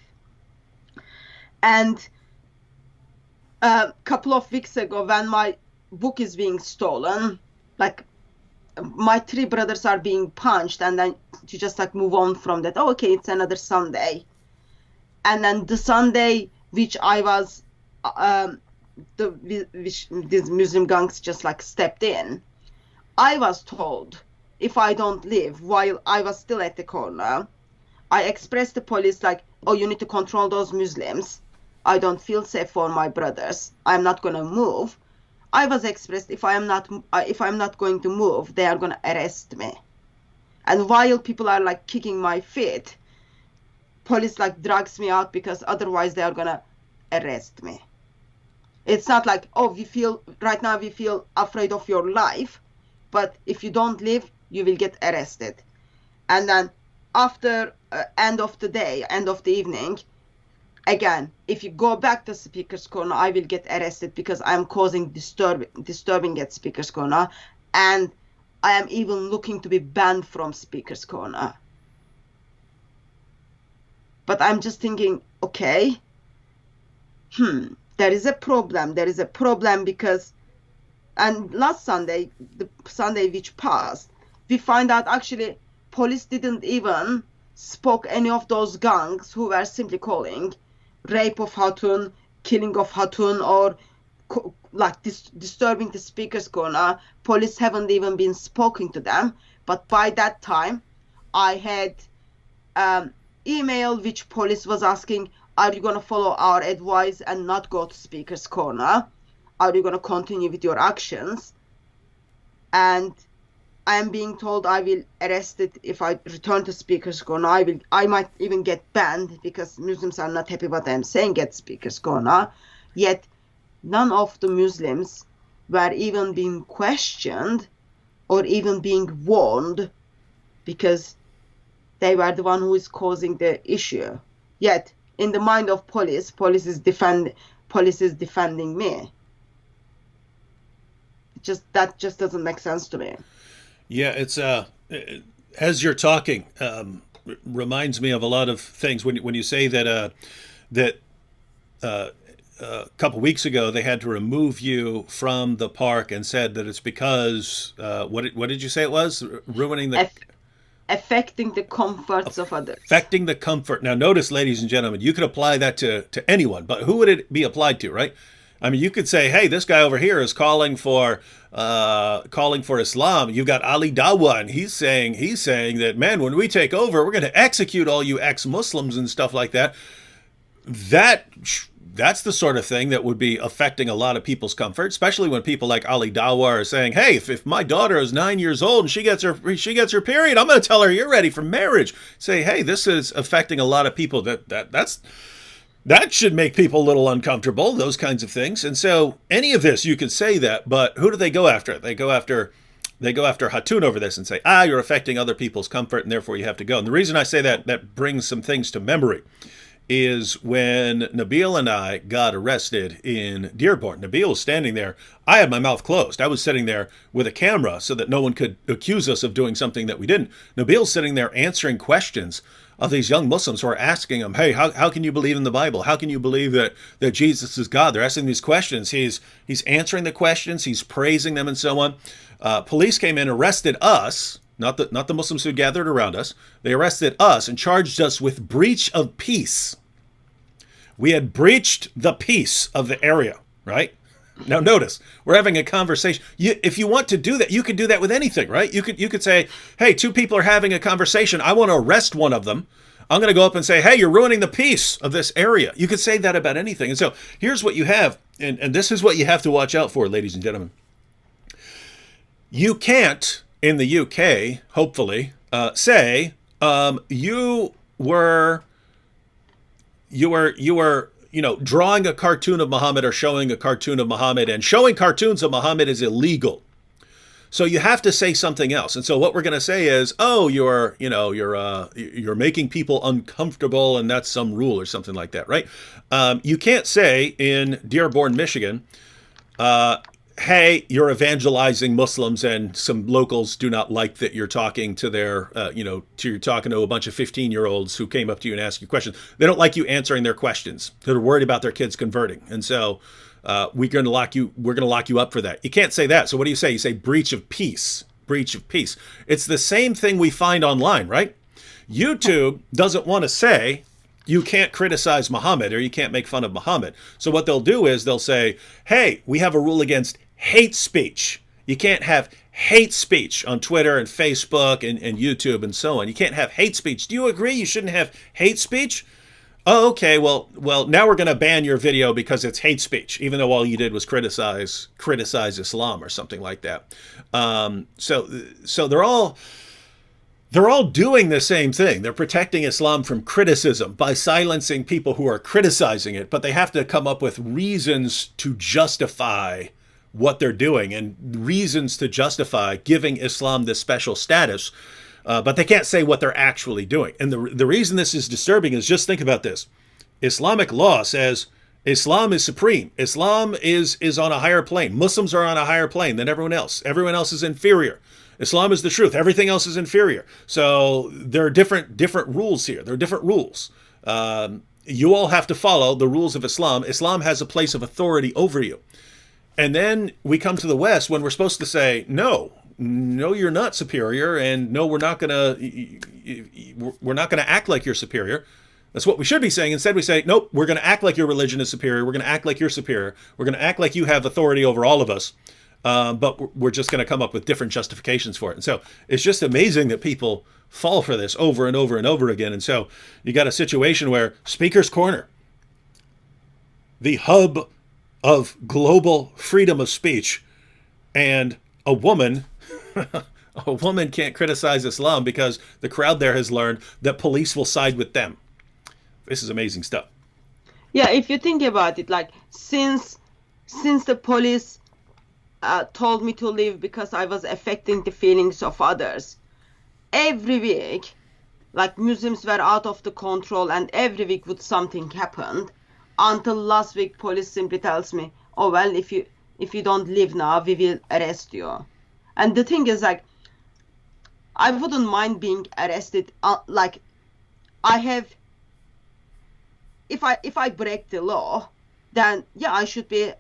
And a couple of weeks ago, when my book is being stolen, like my 3 brothers are being punched, and then you just like move on from that. Oh, okay, it's another Sunday. And then the Sunday which I was, which these Muslim gangs just like stepped in, I was told if I don't leave while I was still at the corner, I expressed to police like, oh, you need to control those Muslims. I don't feel safe for my brothers. I'm not going to move. I was expressed if I'm not going to move, they are going to arrest me. And while people are like kicking my feet, police like drags me out because otherwise they are going to arrest me. It's not like, oh, right now we feel afraid of your life, but if you don't leave, you will get arrested. And then after end of the day, end of the evening, again, if you go back to speaker's corner, I will get arrested because I am causing disturbing at speaker's corner, and I am even looking to be banned from speaker's corner. But I'm just thinking, okay, there is a problem. There is a problem because, and last Sunday, the Sunday which passed, we find out actually police didn't even spoke any of those gangs who were simply calling rape of Hatun, killing of Hatun, or like disturbing the speaker's corner. Police haven't even been spoken to them. But by that time, I had email which police was asking, are you going to follow our advice and not go to speaker's corner? Are you going to continue with your actions? And I am being told I will arrested if I return to speaker's corner. I might even get banned because Muslims are not happy what I'm saying at speaker's corner. Yet none of the Muslims were even being questioned or even being warned because they were the one who is causing the issue. Yet in the mind of police is defending me. That just doesn't make sense to me. Yeah, it's as you're talking, reminds me of a lot of things. When you say that a couple weeks ago they had to remove you from the park and said that it's because what did you say it was? Ruining the affecting the comforts of others. Affecting the comfort. Now, notice, ladies and gentlemen, you could apply that to anyone, but who would it be applied to, right? I mean, you could say, hey, this guy over here is calling for Islam. You've got Ali Dawa, and he's saying that, man, when we take over, we're going to execute all you ex-Muslims and stuff like that. That's the sort of thing that would be affecting a lot of people's comfort, especially when people like Ali Dawa are saying, hey, if my daughter is 9 years old and she gets her period, I'm going to tell her you're ready for marriage. Say, hey, this is affecting a lot of people. That should make people a little uncomfortable, those kinds of things. And so any of this, you could say that, but who do they go after? They go after Hatun over this and say, you're affecting other people's comfort and therefore you have to go. And the reason I say that brings some things to memory is when Nabil and I got arrested in Dearborn. Nabil was standing there. I had my mouth closed. I was sitting there with a camera so that no one could accuse us of doing something that we didn't. Nabil's sitting there answering questions of these young Muslims who are asking him, hey, how can you believe in the Bible? How can you believe that Jesus is God? They're asking these questions. He's answering the questions. He's praising them and so on. Police came in, arrested us, not the Muslims who gathered around us. They arrested us and charged us with breach of peace. We had breached the peace of the area, right? Now notice, we're having a conversation. If you want to do that, you could do that with anything, right? You could say, hey, two people are having a conversation. I want to arrest one of them. I'm going to go up and say, hey, you're ruining the peace of this area. You could say that about anything. And so here's what you have, and this is what you have to watch out for, ladies and gentlemen. You can't, in the UK, hopefully, say you were drawing a cartoon of Muhammad or showing a cartoon of Muhammad, and showing cartoons of Muhammad is illegal. So you have to say something else. And so what we're going to say is, oh, you're making people uncomfortable, and that's some rule or something like that, right? You can't say in Dearborn, Michigan, hey, you're evangelizing Muslims, and some locals do not like that you're talking to you're talking to a bunch of 15-year-olds who came up to you and asked you questions. They don't like you answering their questions. They're worried about their kids converting. And so we're going to lock you up for that. You can't say that. So what do you say? You say breach of peace. Breach of peace. It's the same thing we find online, right? YouTube doesn't want to say you can't criticize Muhammad or you can't make fun of Muhammad. So what they'll do is they'll say, hey, we have a rule against hate speech. You can't have hate speech on Twitter and Facebook and YouTube and so on. You can't have hate speech. Do you agree you shouldn't have hate speech? Oh, okay. Well, now we're going to ban your video because it's hate speech, even though all you did was criticize Islam or something like that. So they're all doing the same thing. They're protecting Islam from criticism by silencing people who are criticizing it, but they have to come up with reasons to justify what they're doing and reasons to justify giving Islam this special status. But they can't say what they're actually doing. And the reason this is disturbing is, just think about this. Islamic law says Islam is supreme. Islam is on a higher plane. Muslims are on a higher plane than everyone else. Everyone else is inferior. Islam is the truth. Everything else is inferior. So there are different rules here. There are different rules. You all have to follow the rules of Islam. Islam has a place of authority over you. And then we come to the West when we're supposed to say, no, you're not superior, and no, we're not gonna act like you're superior. That's what we should be saying. Instead, we say, nope, we're gonna act like your religion is superior. We're gonna act like you're superior. We're gonna act like you have authority over all of us. But we're just gonna come up with different justifications for it. And so it's just amazing that people fall for this over and over and over again. And so you got a situation where Speaker's Corner, the hub of global freedom of speech, and a woman can't criticize Islam because the crowd there has learned that police will side with them. This is amazing stuff. Yeah, if you think about it, like since the police told me to leave because I was affecting the feelings of others, every week, like Muslims were out of the control, and every week would something happen, until last week police simply tells me, oh well, if you don't leave now, we will arrest you. And the thing is, like, I wouldn't mind being arrested. Like, I have, if I break the law, then yeah, I should be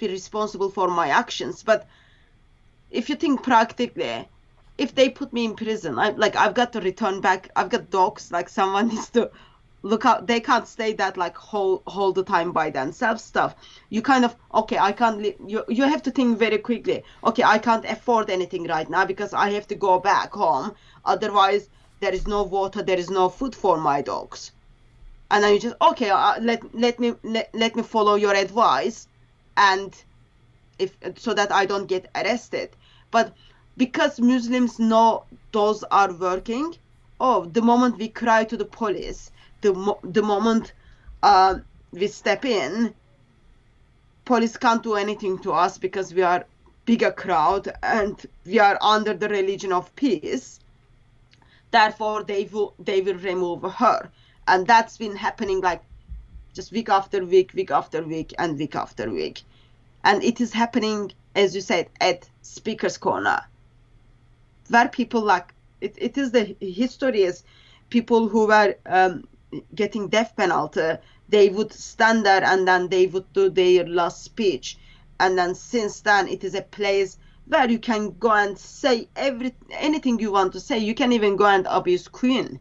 responsible for my actions. But if you think practically, if they put me in prison, I've got to return back. I've got dogs. Like, someone needs to look out. They can't stay that like whole the time by themselves. Stuff. You kind of, okay, I can't live. You have to think very quickly. Okay, I can't afford anything right now because I have to go back home. Otherwise, there is no water, there is no food for my dogs. And then you just, okay, let me follow your advice, and so that I don't get arrested. But because Muslims know those are working, the moment we cry to the police, the moment we step in, police can't do anything to us because we are bigger crowd and we are under the religion of peace. Therefore, they will remove her. And that's been happening like just week after week, week after week, and week after week. And it is happening, as you said, at Speaker's Corner, where people like, it is the history is people who were getting death penalty, they would stand there and then they would do their last speech. And then since then, it is a place where you can go and say anything you want to say. You can even go and abuse Queen.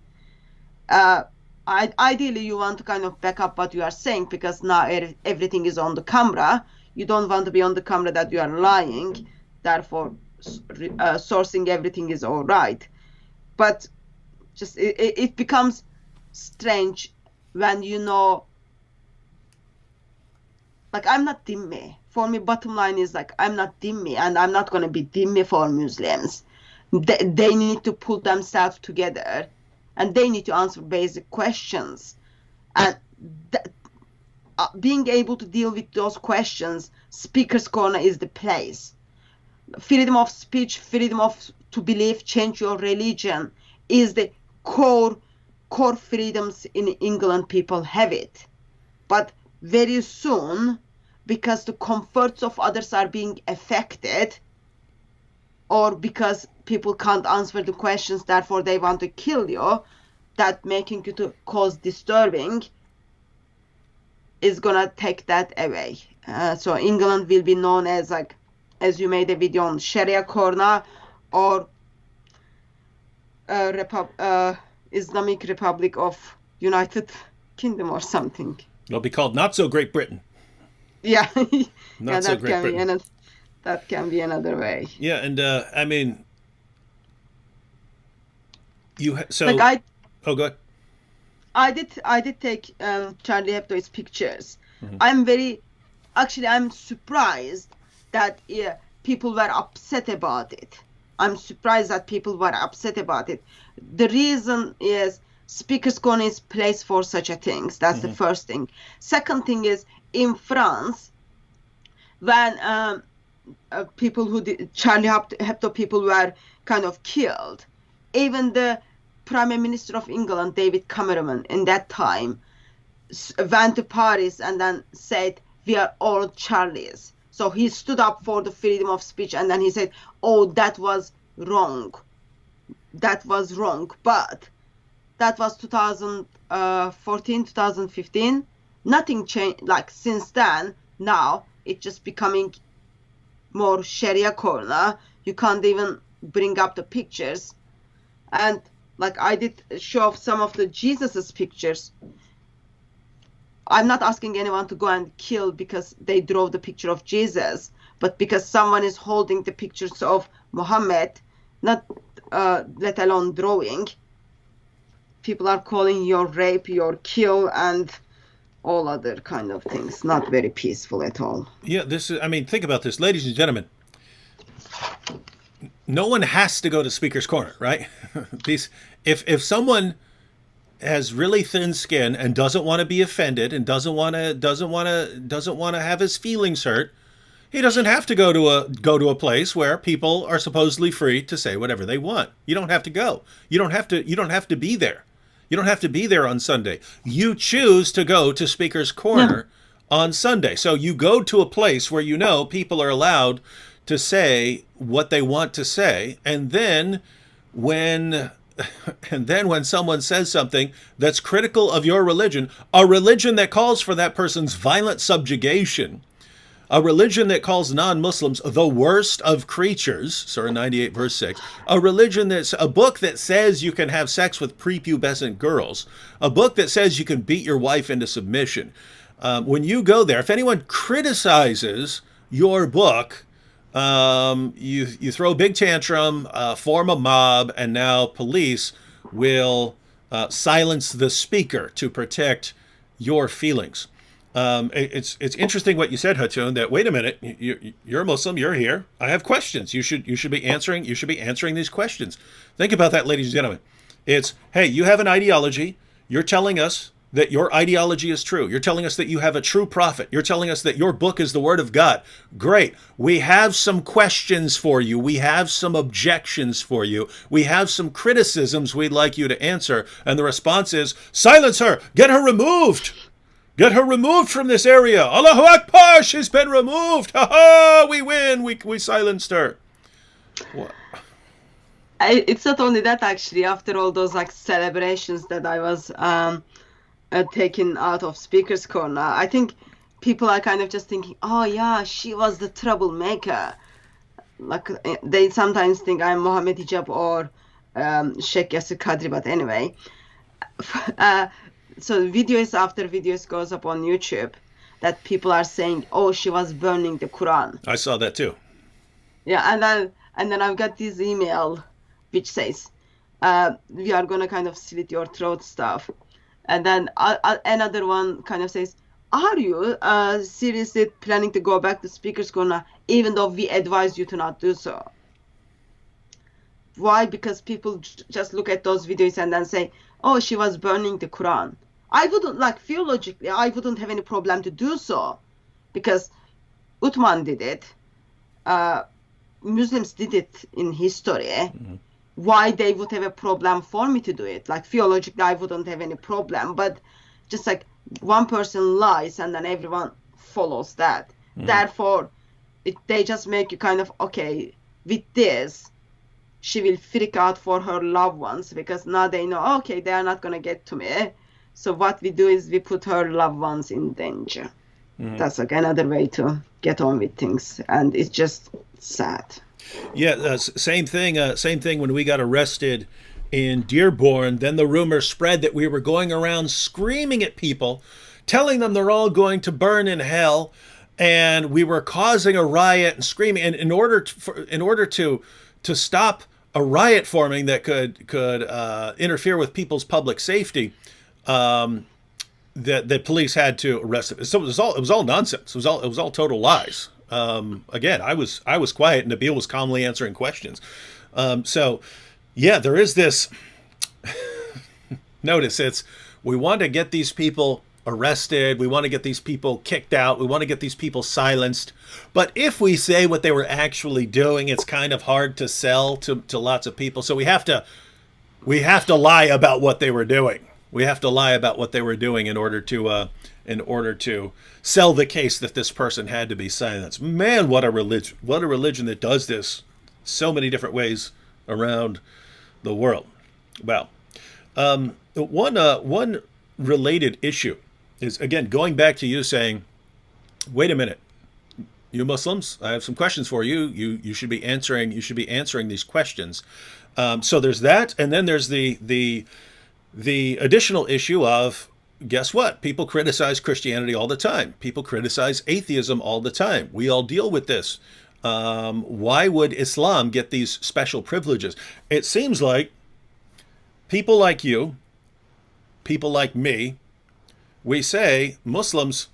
Ideally, you want to kind of back up what you are saying, because now everything is on the camera. You don't want to be on the camera that you are lying. Therefore, sourcing everything is all right. But just it becomes strange when you know, like, I'm not dhimmi. For me, bottom line is like, I'm not dhimmi, and I'm not going to be dhimmi for Muslims. They need to pull themselves together, and they need to answer basic questions. And being able to deal with those questions, Speaker's Corner is the place. Freedom of speech, freedom to believe, change your religion is the core freedoms in England. People have it. But very soon, because the comforts of others are being affected, or because people can't answer the questions, therefore they want to kill you, that making you to cause disturbing is gonna take that away. So England will be known as, like, as you made a video on, Sharia Corner, or Islamic Republic of United Kingdom or something. It'll be called Not So Great Britain. Yeah, Not So Great Britain. That can be another way. Yeah, and I mean, so. Like oh, go ahead. I did take Charlie Hebdo's pictures. Mm-hmm. I'm surprised that people were upset about it. I'm surprised that people were upset about it. The reason is Speaker's Corner is place for such a things. That's Mm-hmm. the first thing. Second thing is, in France, when people who did Charlie Hebdo people were kind of killed, even the Prime Minister of England, David Cameron, in that time, went to Paris and then said, "We are all Charlies." So he stood up for the freedom of speech, and then he said, "Oh, that was wrong. That was wrong." But that was 2014, 2015. Nothing changed. Like, since then, now it's just becoming more Sharia Corner. You can't even bring up the pictures. And like, I did show off some of the Jesus's pictures. I'm not asking anyone to go and kill because they draw the picture of Jesus, but because someone is holding the pictures of Muhammad, not let alone drawing, people are calling your rape, your kill, and all other kind of things. Not very peaceful at all. Yeah, I mean, think about this, ladies and gentlemen. No one has to go to Speaker's Corner, right? If someone has really thin skin and doesn't want to be offended and doesn't want to have his feelings hurt, he doesn't have to go to a place where people are supposedly free to say whatever they want. You don't have to go. You don't have to be there. You don't have to be there on Sunday. You choose to go to Speaker's Corner on Sunday. So you go to a place where you know people are allowed to say what they want to say, and then when someone says something that's critical of your religion, a religion that calls for that person's violent subjugation, a religion that calls non-Muslims the worst of creatures, Surah 98 verse 6, a book that says you can have sex with prepubescent girls, a book that says you can beat your wife into submission. When you go there, if anyone criticizes your book, you throw a big tantrum, form a mob, and now police will silence the speaker to protect your feelings. It's interesting what you said, Hatun, that wait a minute, you're a Muslim, you're here. I have questions. You should be answering these questions. Think about that, ladies and gentlemen. It's, hey, you have an ideology. You're telling us that your ideology is true. You're telling us that you have a true prophet. You're telling us that your book is the word of God. Great. We have some questions for you. We have some objections for you. We have some criticisms we'd like you to answer. And the response is, silence her. Get her removed. Get her removed from this area. Allahu Akbar, she's been removed. Ha ha, we win. We silenced her. What? It's not only that, actually. After all those like celebrations that I was taken out of Speaker's Corner, I think people are kind of just thinking, oh yeah, she was the troublemaker. Like, they sometimes think I'm Mohammed Hijab or Sheikh Yasir Qadri, but anyway. So videos after videos goes up on YouTube that people are saying, oh, she was burning the Quran. I saw that too. Yeah, and then I've got this email which says, we are gonna kind of slit your throat stuff. And then another one kind of says, are you seriously planning to go back to Speaker's Corner even though we advise you to not do so? Why? Because people just look at those videos and then say, oh, she was burning the Quran. I wouldn't, like, theologically, I wouldn't have any problem to do so, because Uthman did it. Muslims did it in history. Mm-hmm. Why they would have a problem for me to do it? Like, theologically, I wouldn't have any problem. But just like one person lies and then everyone follows that. Mm-hmm. Therefore, they just make you kind of, okay, with this, she will freak out for her loved ones, because now they know, okay, they are not going to get to me. So what we do is we put her loved ones in danger. Mm-hmm. That's like another way to get on with things. And it's just sad. Yeah, same thing. Same thing when we got arrested in Dearborn. Then the rumor spread that we were going around screaming at people, telling them they're all going to burn in hell, and we were causing a riot and screaming. And in order to stop a riot forming that could interfere with people's public safety, the police had to arrest it. So it was all nonsense. It was all total lies. Again, I was quiet, and Nabil was calmly answering questions. So yeah, there is this. Notice we want to get these people arrested. We want to get these people kicked out. We want to get these people silenced. But if we say what they were actually doing, it's kind of hard to sell to lots of people. So we have to lie about what they were doing. We have to lie about what they were doing in order to sell the case that this person had to be silenced. Man, what a religion! What a religion that does this so many different ways around the world. Well, one related issue is, again, going back to you saying, wait a minute, you Muslims, I have some questions for you. You should be answering these questions. So there's that, and then there's the additional issue of, guess what? People criticize Christianity all the time. People criticize atheism all the time. We all deal with this. Why would Islam get these special privileges? It seems like people like you, people like me, we say, Muslims,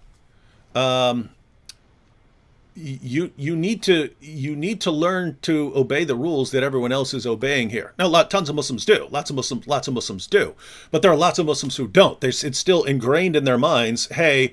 you need to learn to obey the rules that everyone else is obeying here. Now, tons of Muslims do. Lots of Muslims do. But there are lots of Muslims who don't. It's still ingrained in their minds, hey,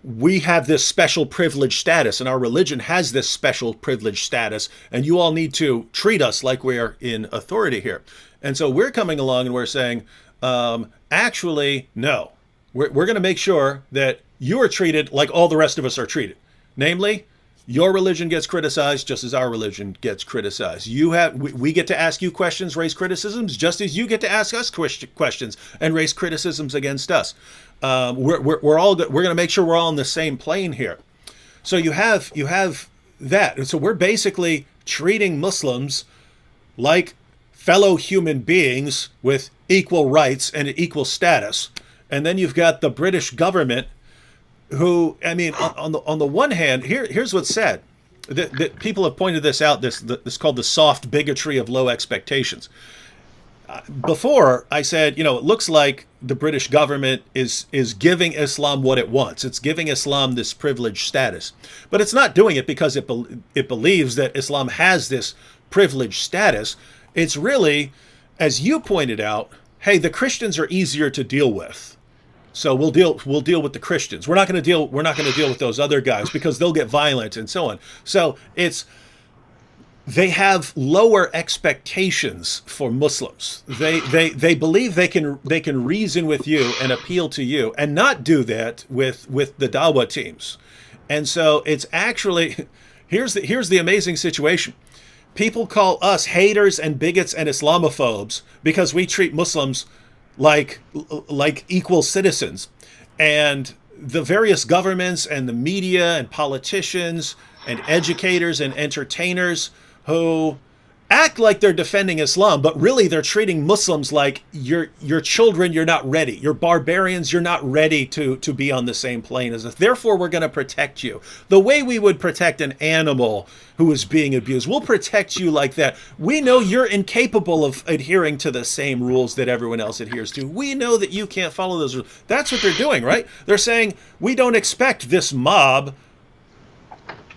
we have this special privileged status, and our religion has this special privileged status, and you all need to treat us like we're in authority here. And so we're coming along and we're saying, actually, no. We're going to make sure that you are treated like all the rest of us are treated. Namely, your religion gets criticized just as our religion gets criticized. We get to ask you questions, raise criticisms, just as you get to ask us questions and raise criticisms against us. We're going to make sure we're all on the same plane here. So you have that. And so we're basically treating Muslims like fellow human beings with equal rights and equal status. And then you've got the British government, who, I mean, on the one hand, here's what's sad. That people have pointed this out. This called the soft bigotry of low expectations. Before I said, it looks like the British government is giving Islam what it wants. It's giving Islam this privileged status, but it's not doing it because it believes that Islam has this privileged status. It's really, as you pointed out, hey, the Christians are easier to deal with. So we'll deal with the Christians. We're not going to deal with those other guys because they'll get violent and so on. So they have lower expectations for Muslims. They believe they can reason with you and appeal to you, and not do that with the Dawah teams. And so it's actually, here's the amazing situation. People call us haters and bigots and Islamophobes because we treat Muslims like equal citizens. And the various governments and the media and politicians and educators and entertainers who act like they're defending Islam, but really they're treating Muslims like you're children, you're not ready. You're barbarians, you're not ready to be on the same plane as us. Therefore, we're going to protect you. The way we would protect an animal who is being abused, we'll protect you like that. We know you're incapable of adhering to the same rules that everyone else adheres to. We know that you can't follow those rules. That's what they're doing, right? They're saying, we don't expect this mob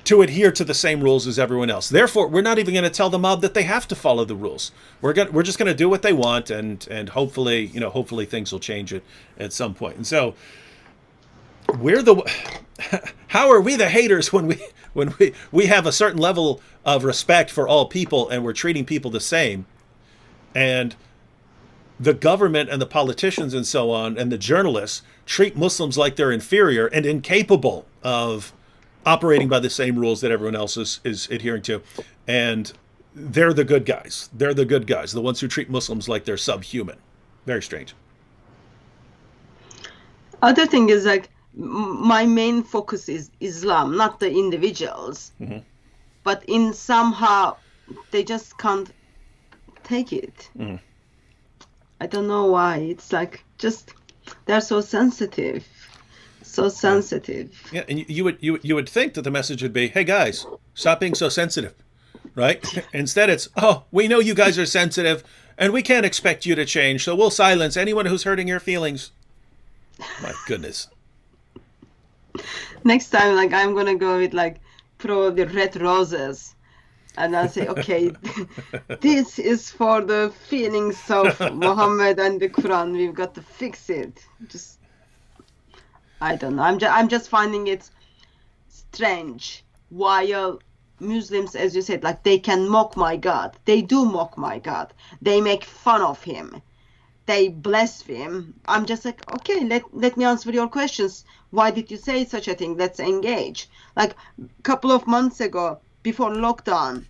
to adhere to the same rules as everyone else. Therefore, we're not even going to tell the mob that they have to follow the rules. We're just going to do what they want, and hopefully, hopefully things will change at some point. And so, how are we the haters when we have a certain level of respect for all people and we're treating people the same, and the government and the politicians and so on and the journalists treat Muslims like they're inferior and incapable of operating by the same rules that everyone else is adhering to. And they're the good guys. They're the good guys, the ones who treat Muslims like they're subhuman. Very strange. Other thing is, like, my main focus is Islam, not the individuals. Mm-hmm. But in somehow, they just can't take it. Mm-hmm. I don't know why. It's like, just, they're so sensitive. So sensitive. Yeah, and you would think that the message would be, hey guys, stop being so sensitive, right? Instead it's, oh, we know you guys are sensitive and we can't expect you to change, so we'll silence anyone who's hurting your feelings. My goodness. Next time, like, I'm gonna go with, like, probably red roses, and I'll say, okay, this is for the feelings of Muhammad and the Quran. We've got to fix it. Just, I don't know. I'm just finding it strange. While Muslims, as you said, like, they can mock my God. They do mock my God. They make fun of him. They blaspheme. I'm just like, okay, let me answer your questions. Why did you say such a thing? Let's engage. Like, a couple of months ago, before lockdown,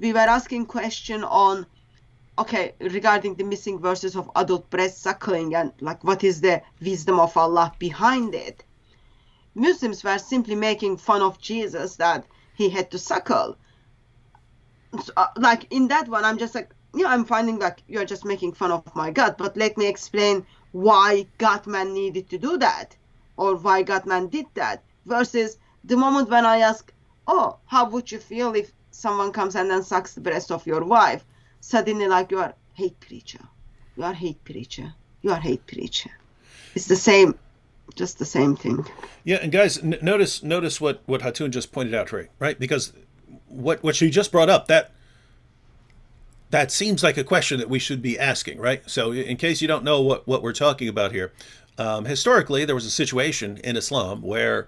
we were asking question on, okay, regarding the missing verses of adult breast suckling and, like, what is the wisdom of Allah behind it. Muslims were simply making fun of Jesus that he had to suckle. So, like, in that one, I'm just like, I'm finding like you're just making fun of my God, but let me explain why God-man needed to do that, or why God-man did that, versus the moment when I ask, oh, how would you feel if someone comes and then sucks the breast of your wife? Suddenly, like, you are hate preacher. You are hate preacher. You are hate preacher. It's the same, just the same thing. Yeah, and guys, notice what Hatun just pointed out, right? Because what she just brought up, that seems like a question that we should be asking, right? So in case you don't know what we're talking about here, historically, there was a situation in Islam where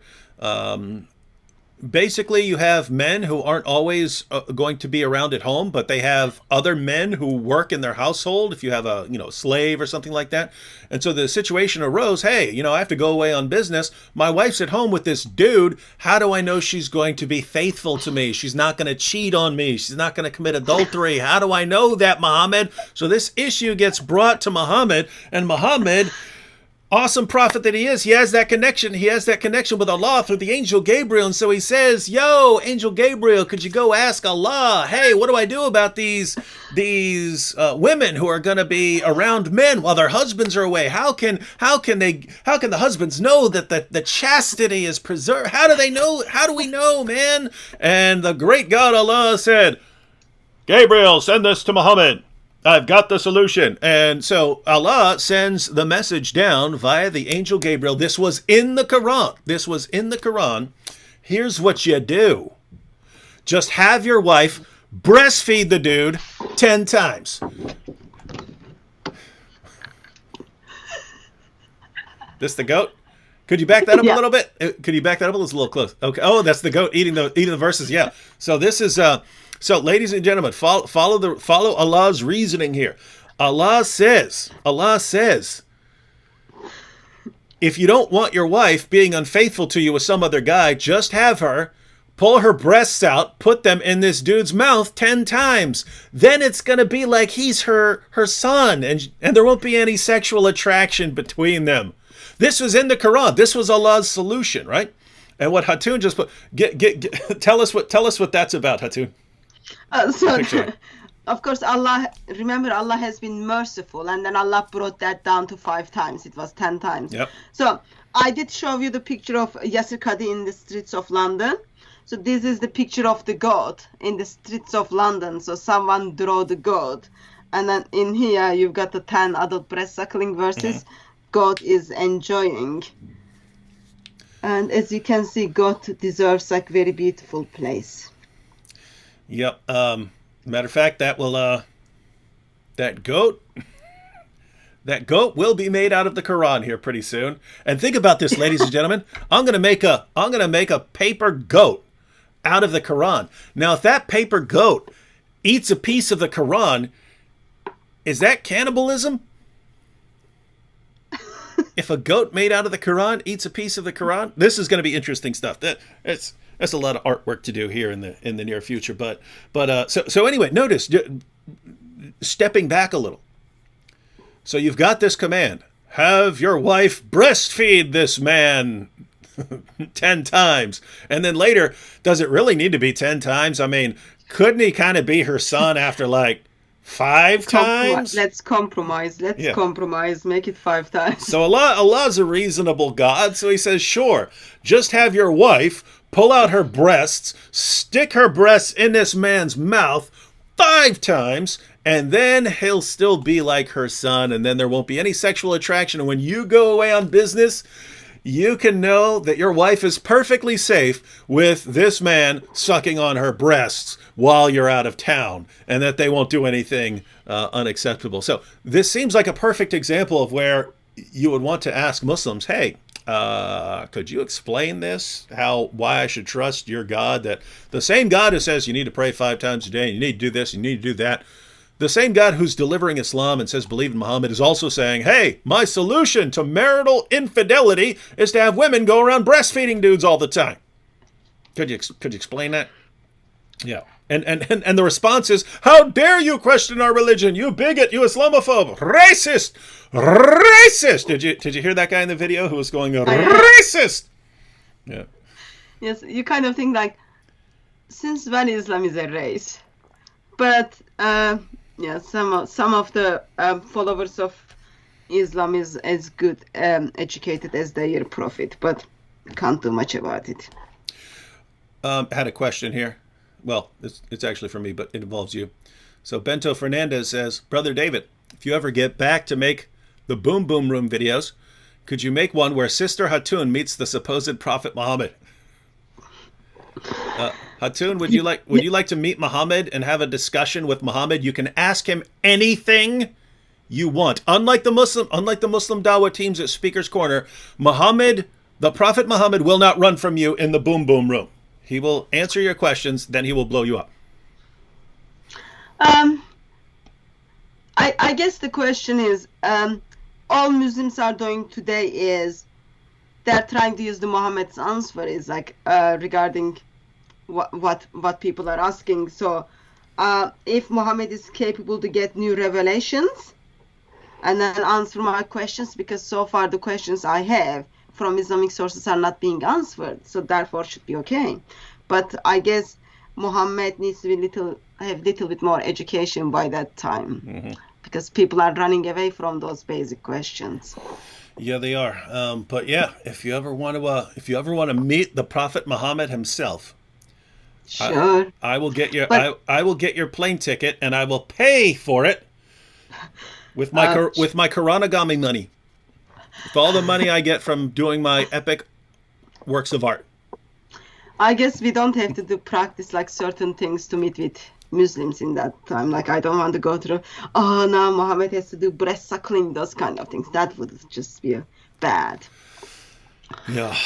basically you have men who aren't always going to be around at home, but they have other men who work in their household, if you have a slave or something like that. And so the situation arose, hey, I have to go away on business. My wife's at home with this dude. How do I know she's going to be faithful to me? She's not going to cheat on me. She's not going to commit adultery. How do I know that, Muhammad? So this issue gets brought to Muhammad, and Muhammad, awesome prophet that he is, he has that connection with Allah through the angel Gabriel. And so he says, yo, angel Gabriel, could you go ask Allah, hey, what do I do about these women who are going to be around men while their husbands are away? How can the husbands know that the chastity is preserved? How do we know, man? And the great God Allah said, Gabriel, send this to Muhammad. I've got the solution. And so Allah sends the message down via the angel Gabriel. This was in the Quran. Here's what you do. Just have your wife breastfeed the dude 10 times. This the goat? Could you back that up a little bit? Could you back that up? It's a little close. Okay. Oh, that's the goat eating the verses. Yeah. So this is so, ladies and gentlemen, follow Allah's reasoning here. Allah says, if you don't want your wife being unfaithful to you with some other guy, just have her pull her breasts out, put them in this dude's mouth 10 times. Then it's going to be like he's her son, and there won't be any sexual attraction between them. This was in the Quran. This was Allah's solution, right? And what Hatun just put, tell us what that's about, Hatun. of course, Allah has been merciful, and then Allah brought that down to 5 times. It was 10 times. Yep. So I did show you the picture of Yasir Qadi in the streets of London. So this is the picture of the goat in the streets of London. So someone drew the goat. And then in here, you've got the 10 adult breast suckling versus goat is enjoying. And as you can see, goat deserves like very beautiful place. Yep. Matter of fact, that will that goat will be made out of the Quran here pretty soon. And think about this, ladies and gentlemen. I'm gonna make a paper goat out of the Quran. Now, if that paper goat eats a piece of the Quran, is that cannibalism? If a goat made out of the Quran eats a piece of the Quran, this is going to be interesting stuff. That's a lot of artwork to do here in the near future. But so anyway, notice stepping back a little. So you've got this command: have your wife breastfeed this man 10 times, and then later, does it really need to be 10 times? I mean, couldn't he kind of be her son after like 5 times? Let's compromise. Compromise. Make it 5 times. So Allah's a reasonable God. So he says, sure, just have your wife pull out her breasts, stick her breasts in this man's mouth 5 times, and then he'll still be like her son, and then there won't be any sexual attraction. And when you go away on business, you can know that your wife is perfectly safe with this man sucking on her breasts while you're out of town, and that they won't do anything unacceptable. So this seems like a perfect example of where you would want to ask Muslims, hey, could you explain this? Why I should trust your God? That the same God who says you need to pray 5 times a day, and you need to do this, you need to do that, the same God who's delivering Islam and says believe in Muhammad is also saying, hey, my solution to marital infidelity is to have women go around breastfeeding dudes all the time. Could you explain that? Yeah. And the response is, how dare you question our religion, you bigot, you Islamophobe, racist. Did you hear that guy in the video who was going racist? Yeah. Yes, you kind of think like, since when Islam is a race? But yeah, some of the followers of Islam is as good educated as their prophet, but can't do much about it. Had a question here. Well, it's actually for me, but it involves you. So Bento Fernandez says, Brother David, if you ever get back to make the Boom Boom Room videos, could you make one where Sister Hatun meets the supposed Prophet Muhammad? Hatun, would you like to meet Muhammad and have a discussion with Muhammad? You can ask him anything you want. Unlike the Muslim Dawah teams at Speaker's Corner, the Prophet Muhammad will not run from you in the Boom Boom Room. He will answer your questions, then he will blow you up. I guess the question is, all Muslims are doing today is they're trying to use the Muhammad's answer is like regarding what people are asking. So if Muhammad is capable to get new revelations and then answer my questions, because so far the questions I have from Islamic sources are not being answered, so therefore should be okay. But I guess Muhammad needs to have little bit more education by that time, because people are running away from those basic questions. Yeah, they are. But yeah, if you ever want to meet the Prophet Muhammad himself, sure, I will get your plane ticket, and I will pay for it with my Koranagami money. With all the money I get from doing my epic works of art. I guess we don't have to practice like certain things to meet with Muslims in that time. Like I don't want to go through, now Muhammad has to do breast suckling, those kind of things. That would just be bad. Yeah.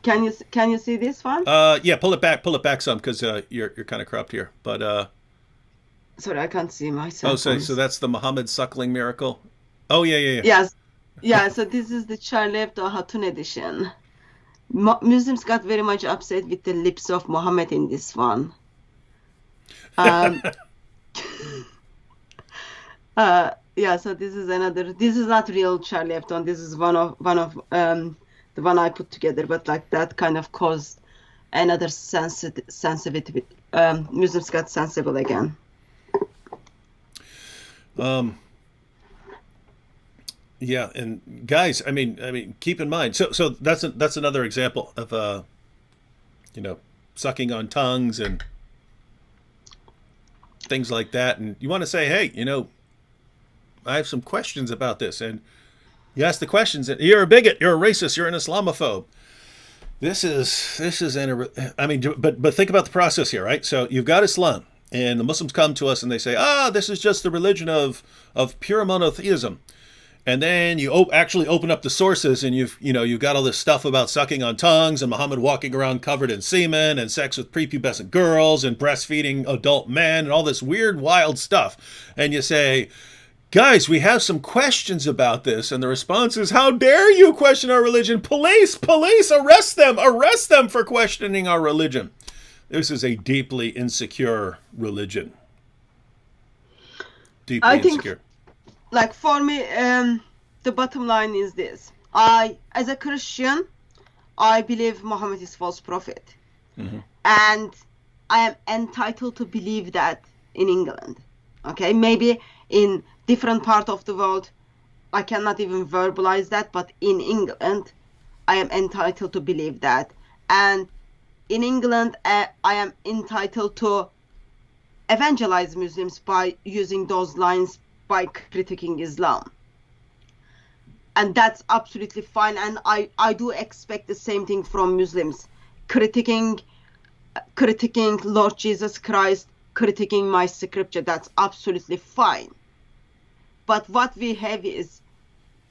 Can you see this one? Yeah, pull it back some, because you're kind of cropped here. But sorry, I can't see myself. Oh, so that's the Muhammad suckling miracle. Oh, yeah. Yes. Yeah, so this is the Charlie Hebdo Hatun edition. Muslims got very much upset with the lips of Muhammad in this one. Yeah, so this is not real Charlie Hebdo. This is one of the one I put together, but like that kind of caused another sensitivity. Muslims got sensible again. Yeah, and guys, I mean, keep in mind. So that's another example of sucking on tongues and things like that. And you want to say, hey, I have some questions about this, and you ask the questions, and you're a bigot, you're a racist, you're an Islamophobe. This is I mean, but think about the process here, right? So you've got Islam, and the Muslims come to us and they say, this is just the religion of pure monotheism. And then you actually open up the sources, and you've got all this stuff about sucking on tongues and Muhammad walking around covered in semen and sex with prepubescent girls and breastfeeding adult men and all this weird, wild stuff. And you say, guys, we have some questions about this. And the response is, how dare you question our religion? Police, arrest them for questioning our religion. This is a deeply insecure religion. Deeply insecure. Like for me, the bottom line is this. As a Christian, I believe Muhammad is false prophet. Mm-hmm. And I am entitled to believe that in England. Okay, maybe in different part of the world, I cannot even verbalize that, but in England, I am entitled to believe that. And in England, I am entitled to evangelize Muslims by using those lines, by critiquing Islam. And that's absolutely fine. And I do expect the same thing from Muslims. Critiquing Lord Jesus Christ, critiquing my scripture, that's absolutely fine. But what we have is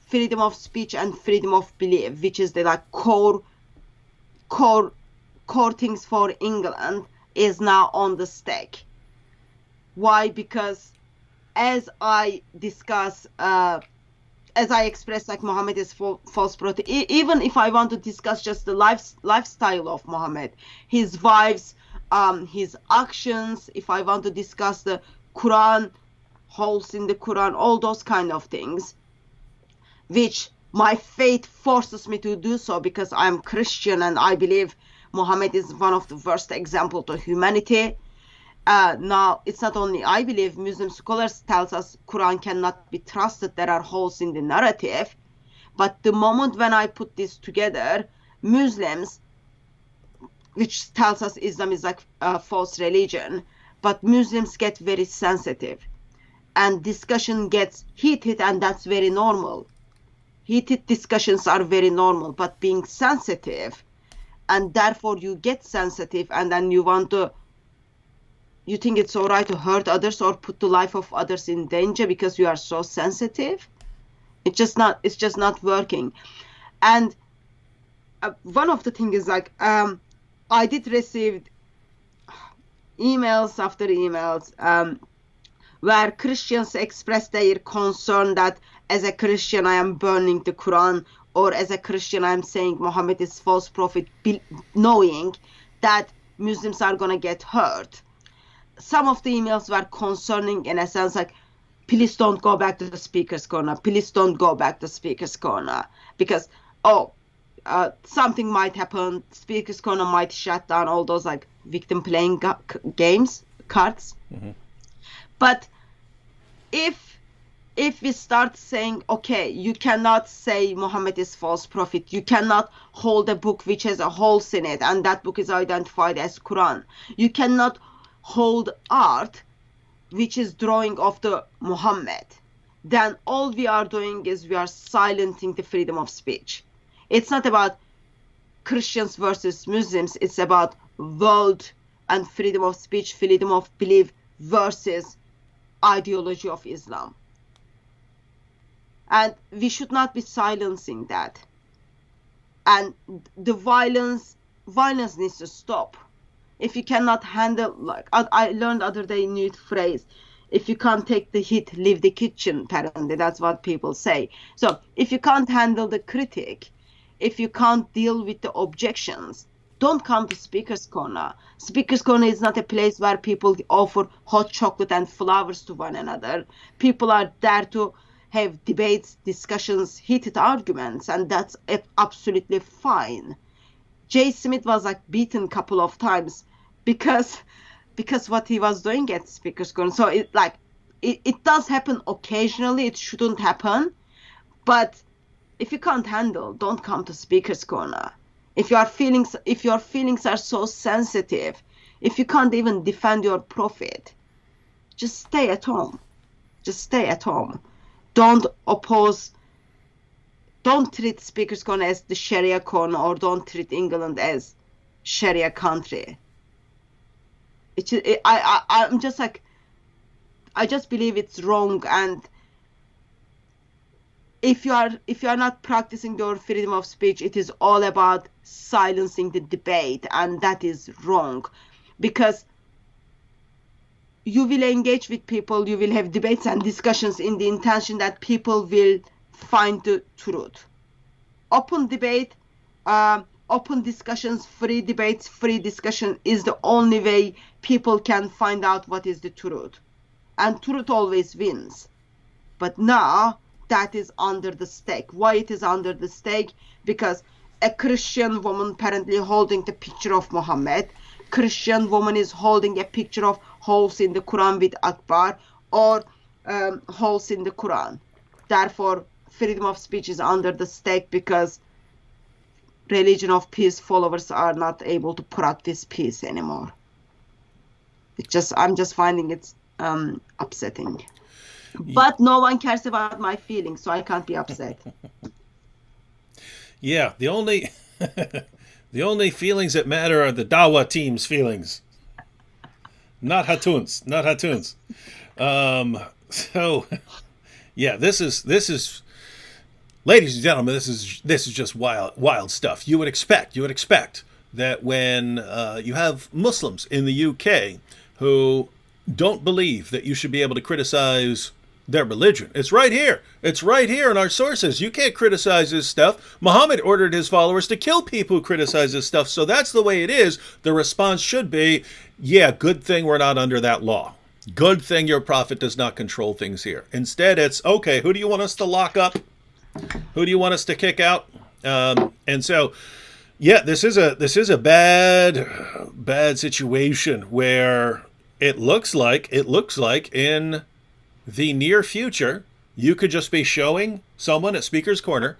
freedom of speech and freedom of belief, which is the core things for England, is now on the stake. Why? Because as I discuss, as I express, Muhammad is false prophet. Even if I want to discuss just the lifestyle of Muhammad, his wives, his actions, if I want to discuss the Quran, holes in the Quran, all those kind of things, which my faith forces me to do so because I'm Christian and I believe Muhammad is one of the worst examples to humanity. Now, it's not only I believe, Muslim scholars tells us Quran cannot be trusted. There are holes in the narrative. But the moment when I put this together, Muslims, which tells us Islam is a false religion, but Muslims get very sensitive. And discussion gets heated, and that's very normal. Heated discussions are very normal, but being sensitive, and therefore you get sensitive, and then you think it's all right to hurt others or put the life of others in danger because you are so sensitive. It's just not working. And one of the things is I did receive emails after emails where Christians express their concern that as a Christian I am burning the Quran, or as a Christian I am saying Muhammad is false prophet, knowing that Muslims are going to get hurt. Some of the emails were concerning in a sense please don't go back to the speaker's corner. Please don't go back to speaker's corner because, something might happen. Speaker's corner might shut down, all those victim playing games, cards. Mm-hmm. But if we start saying, okay, you cannot say Muhammad is false prophet, you cannot hold a book which has a holes in it and that book is identified as Quran, you cannot hold art which is drawing of the Muhammad, then all we are doing is we are silencing the freedom of speech. It's not about Christians versus Muslims, it's about world and freedom of speech, freedom of belief versus ideology of Islam. And we should not be silencing that. And the violence needs to stop. If you cannot handle, I learned the other day a new phrase, if you can't take the heat, leave the kitchen, apparently. That's what people say. So if you can't handle the critic, if you can't deal with the objections, don't come to Speaker's Corner. Speaker's Corner is not a place where people offer hot chocolate and flowers to one another. People are there to have debates, discussions, heated arguments, and that's absolutely fine. Jay Smith was like beaten a couple of times because what he was doing at Speaker's Corner. So it does happen occasionally. It shouldn't happen, but if you can't handle, don't come to Speaker's Corner. If your feelings are so sensitive, if you can't even defend your profit, just stay at home. Just stay at home. Don't treat Speaker's Corner as the Sharia corner, or don't treat England as Sharia country. I'm just like, I just believe it's wrong. And if you are not practicing your freedom of speech, it is all about silencing the debate, and that is wrong, because you will engage with people, you will have debates and discussions in the intention that people will find the truth. Open debate, open discussions, free debates, free discussion is the only way people can find out what is the truth. And truth always wins. But now that is under the stake. Why it is under the stake? Because a Christian woman apparently holding the picture of Muhammad, Christian woman is holding a picture of holes in the Quran with Akbar, or holes in the Quran. Therefore, freedom of speech is under the stake because religion of peace followers are not able to practice peace anymore. I'm just finding it upsetting. But no one cares about my feelings, so I can't be upset. Yeah, the only the only feelings that matter are the Dawa team's feelings, not Hatun's. So, yeah, this is, ladies and gentlemen, this is just wild stuff. You would expect that when you have Muslims in the UK who don't believe that you should be able to criticize their religion. It's right here in our sources. You can't criticize this stuff. Muhammad ordered his followers to kill people who criticize this stuff. So that's the way it is. The response should be, yeah, good thing we're not under that law. Good thing your prophet does not control things here. Instead, it's, okay, who do you want us to lock up? Who do you want us to kick out? And so, yeah, this is a bad situation where it looks like in the near future, you could just be showing someone at Speaker's Corner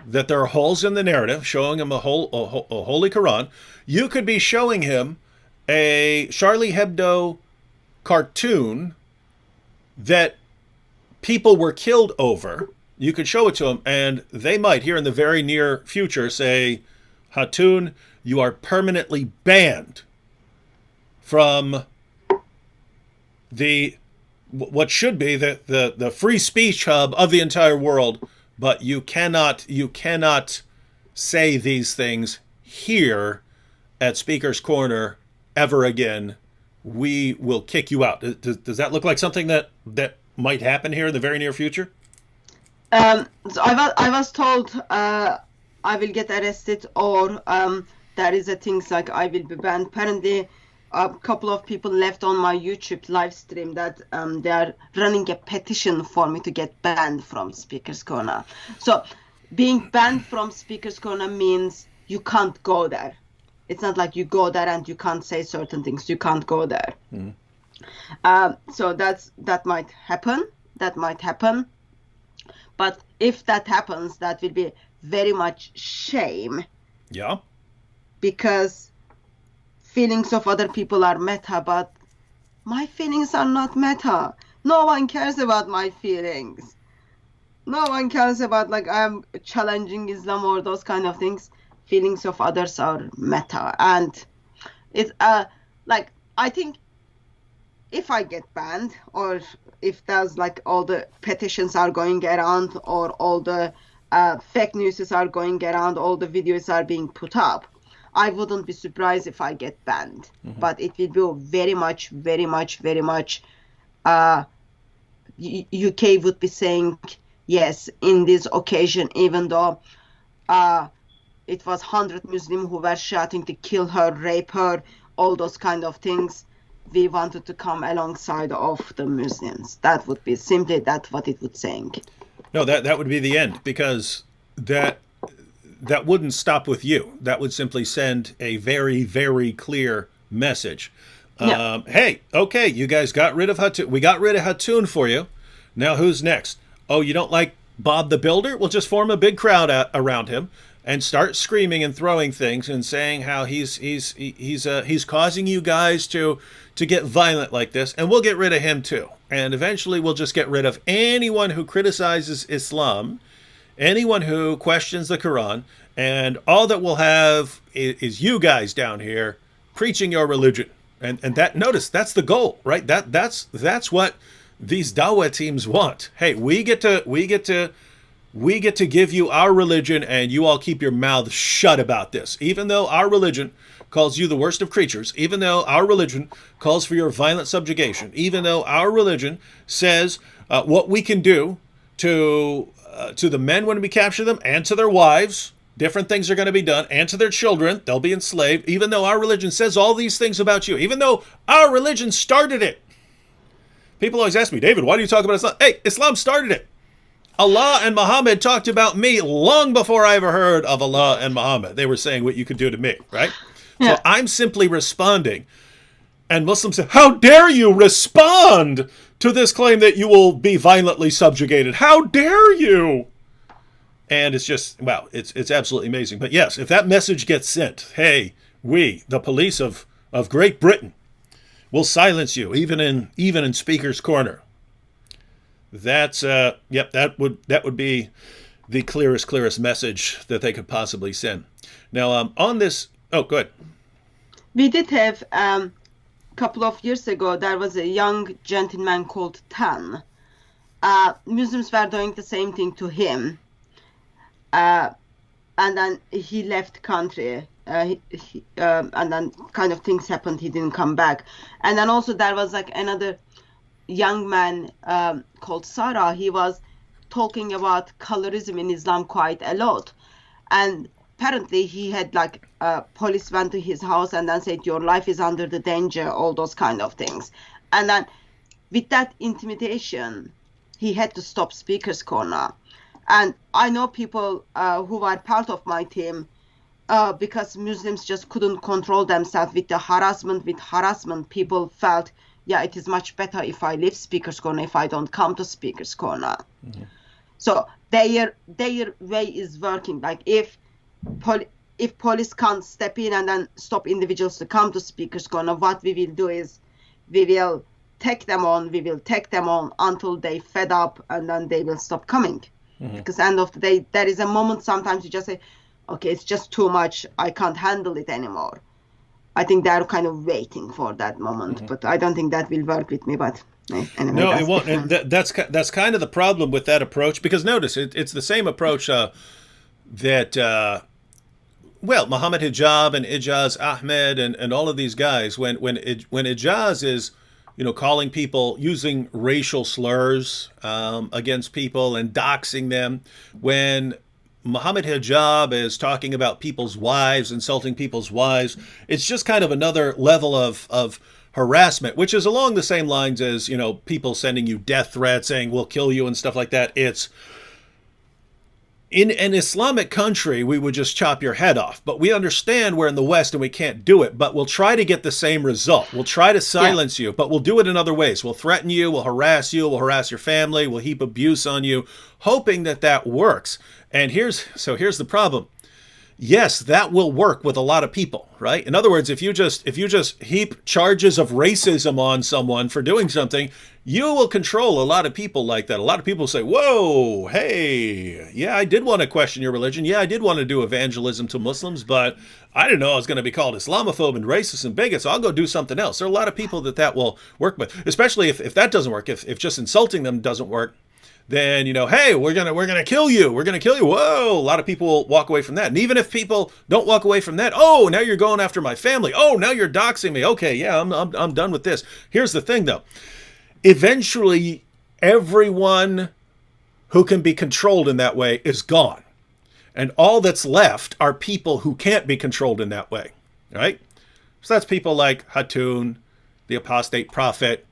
that there are holes in the narrative, showing him a Holy Quran. You could be showing him a Charlie Hebdo cartoon that people were killed over. You could show it to them, and they might, here in the very near future, say, Hatun, you are permanently banned from what should be the free speech hub of the entire world, but you cannot say these things here at Speaker's Corner ever again. We will kick you out. Does that look like something that might happen here in the very near future? So I was told I will get arrested, or there is a things like I will be banned. Apparently, a couple of people left on my YouTube live stream that they are running a petition for me to get banned from Speaker's Corner. So being banned from Speaker's Corner means you can't go there. It's not like you go there and you can't say certain things. You can't go there. So that might happen. But if that happens, that will be very much shame. Yeah. Because feelings of other people are meta, but my feelings are not meta. No one cares about my feelings. No one cares about, like, I'm challenging Islam or those kind of things. Feelings of others are meta. And it's like, I think if I get banned, or if there's like all the petitions are going around, or all the fake news are going around, all the videos are being put up, I wouldn't be surprised if I get banned. Mm-hmm. But it will be very much UK would be saying yes in this occasion, even though it was 100 Muslims who were shouting to kill her, rape her, all those kind of things. We wanted to come alongside of the Muslims. That would be simply that what it would saying. No, that would be the end, because that wouldn't stop with you. That would simply send a very, very clear message. Yeah. Hey, okay, you guys got rid of Hatun. We got rid of Hatun for you. Now who's next? Oh, you don't like Bob the Builder? We'll just form a big crowd around him and start screaming and throwing things and saying how he's causing you guys to get violent like this, and we'll get rid of him too. And eventually we'll just get rid of anyone who criticizes Islam, anyone who questions the Quran, and all that we'll have is you guys down here preaching your religion. And that, notice, that's the goal, right? That's what these dawah teams want. Hey, we get to give you our religion, and you all keep your mouths shut about this. Even though our religion calls you the worst of creatures, even though our religion calls for your violent subjugation, even though our religion says what we can do to the men when we capture them, and to their wives, different things are going to be done, and to their children, they'll be enslaved, even though our religion says all these things about you, even though our religion started it. People always ask me, David, why do you talk about Islam? Hey, Islam started it. Allah and Muhammad talked about me long before I ever heard of Allah and Muhammad. They were saying what you could do to me, right? Yeah. So I'm simply responding. And Muslims say, how dare you respond to this claim that you will be violently subjugated? How dare you? And it's just, wow, it's absolutely amazing. But yes, if that message gets sent, hey, we, the police of Great Britain, will silence you, even in Speaker's Corner. That's that would be the clearest message that they could possibly send. Now, on this, oh, go ahead. We did have couple of years ago, there was a young gentleman called Tan. Muslims were doing the same thing to him, and then he left country. And then kind of things happened. He didn't come back. And then also there was like another young man called Sarah. He was talking about colorism in Islam quite a lot, and apparently he had like police went to his house and then said your life is under the danger, all those kind of things. And then with that intimidation, he had to stop Speaker's Corner. And I know people who are part of my team, because Muslims just couldn't control themselves with the harassment. With harassment, people felt, yeah, it is much better if I leave Speaker's Corner, if I don't come to Speaker's Corner. Mm-hmm. So their way is working. Like if police can't step in and then stop individuals to come to Speaker's Corner, what we will do is we will take them on until they fed up, and then they will stop coming. Mm-hmm. Because end of the day, there is a moment sometimes you just say, okay, it's just too much, I can't handle it anymore. I think they're kind of waiting for that moment, mm-hmm. but I don't think that will work with me. But anyway, no, it won't. And that's kind of the problem with that approach, because notice it's the same approach that Muhammad Hijab and Ijaz Ahmed and all of these guys, when Ijaz is calling people, using racial slurs against people and doxing them, when Muhammad Hijab is talking about people's wives, insulting people's wives, it's just kind of another level of harassment, which is along the same lines as, people sending you death threats, saying we'll kill you and stuff like that. It's in an Islamic country, we would just chop your head off. But we understand we're in the West and we can't do it. But we'll try to get the same result. We'll try to silence you, but we'll do it in other ways. We'll threaten you, we'll harass your family, we'll heap abuse on you, hoping that works. And here's the problem. Yes, that will work with a lot of people, right? In other words, if you just heap charges of racism on someone for doing something, you will control a lot of people like that. A lot of people say, whoa, hey, yeah, I did want to question your religion. Yeah, I did want to do evangelism to Muslims, but I didn't know I was going to be called Islamophobe and racist and bigot, so I'll go do something else. There are a lot of people that will work with, especially if that doesn't work, if just insulting them doesn't work. Then, hey, we're gonna kill you. We're gonna kill you. Whoa, a lot of people will walk away from that. And even if people don't walk away from that, oh, now you're going after my family. Oh, now you're doxing me. Okay, yeah, I'm done with this. Here's the thing, though. Eventually, everyone who can be controlled in that way is gone. And all that's left are people who can't be controlled in that way, right? So that's people like Hatun, the apostate prophet,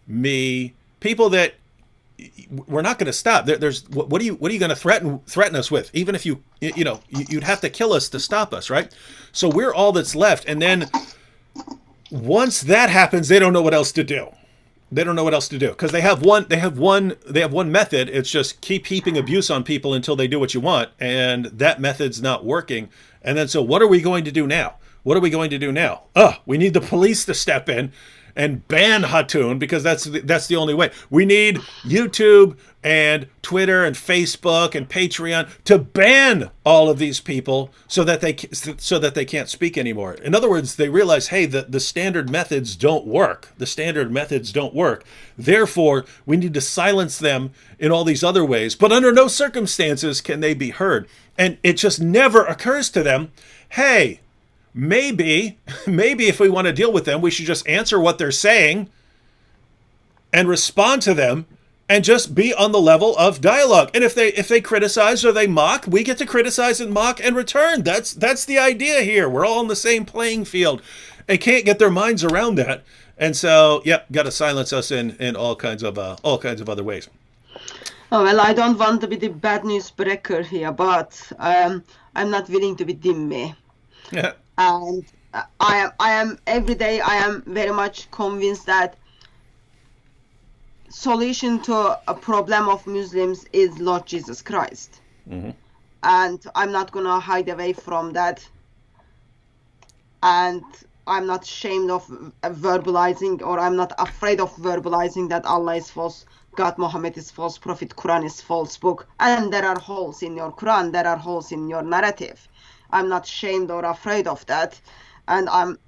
me, people that we're not going to stop. There's what are you going to threaten us with? Even if you'd have to kill us to stop us, right? So we're all that's left. And then once that happens, they don't know what else to do. They don't know what else to do because they have one method. It's just keep heaping abuse on people until they do what you want, and that method's not working. And then so what are we going to do now? What are we going to do now? We need the police to step in and ban Hatun because that's the only way. We need YouTube and Twitter and Facebook and Patreon to ban all of these people so that they can't speak anymore. In other words, they realize, hey, the standard methods don't work. The standard methods don't work. Therefore, we need to silence them in all these other ways. But under no circumstances can they be heard. And it just never occurs to them, hey, maybe if we want to deal with them, we should just answer what they're saying and respond to them and just be on the level of dialogue. And if they criticize or they mock, we get to criticize and mock and return. That's the idea here. We're all on the same playing field. They can't get their minds around that. And so, got to silence us in all kinds of other ways. Oh, well, I don't want to be the bad news breaker here, but I'm not willing to be Denne. Yeah. And I am every day. I am very much convinced that solution to a problem of Muslims is Lord Jesus Christ, and I'm not gonna hide away from that. And I'm not ashamed of verbalizing, or I'm not afraid of verbalizing that Allah is false, God Muhammad is false, Prophet Quran is false book, and there are holes in your Quran, there are holes in your narrative. I'm not ashamed or afraid of that, and I'm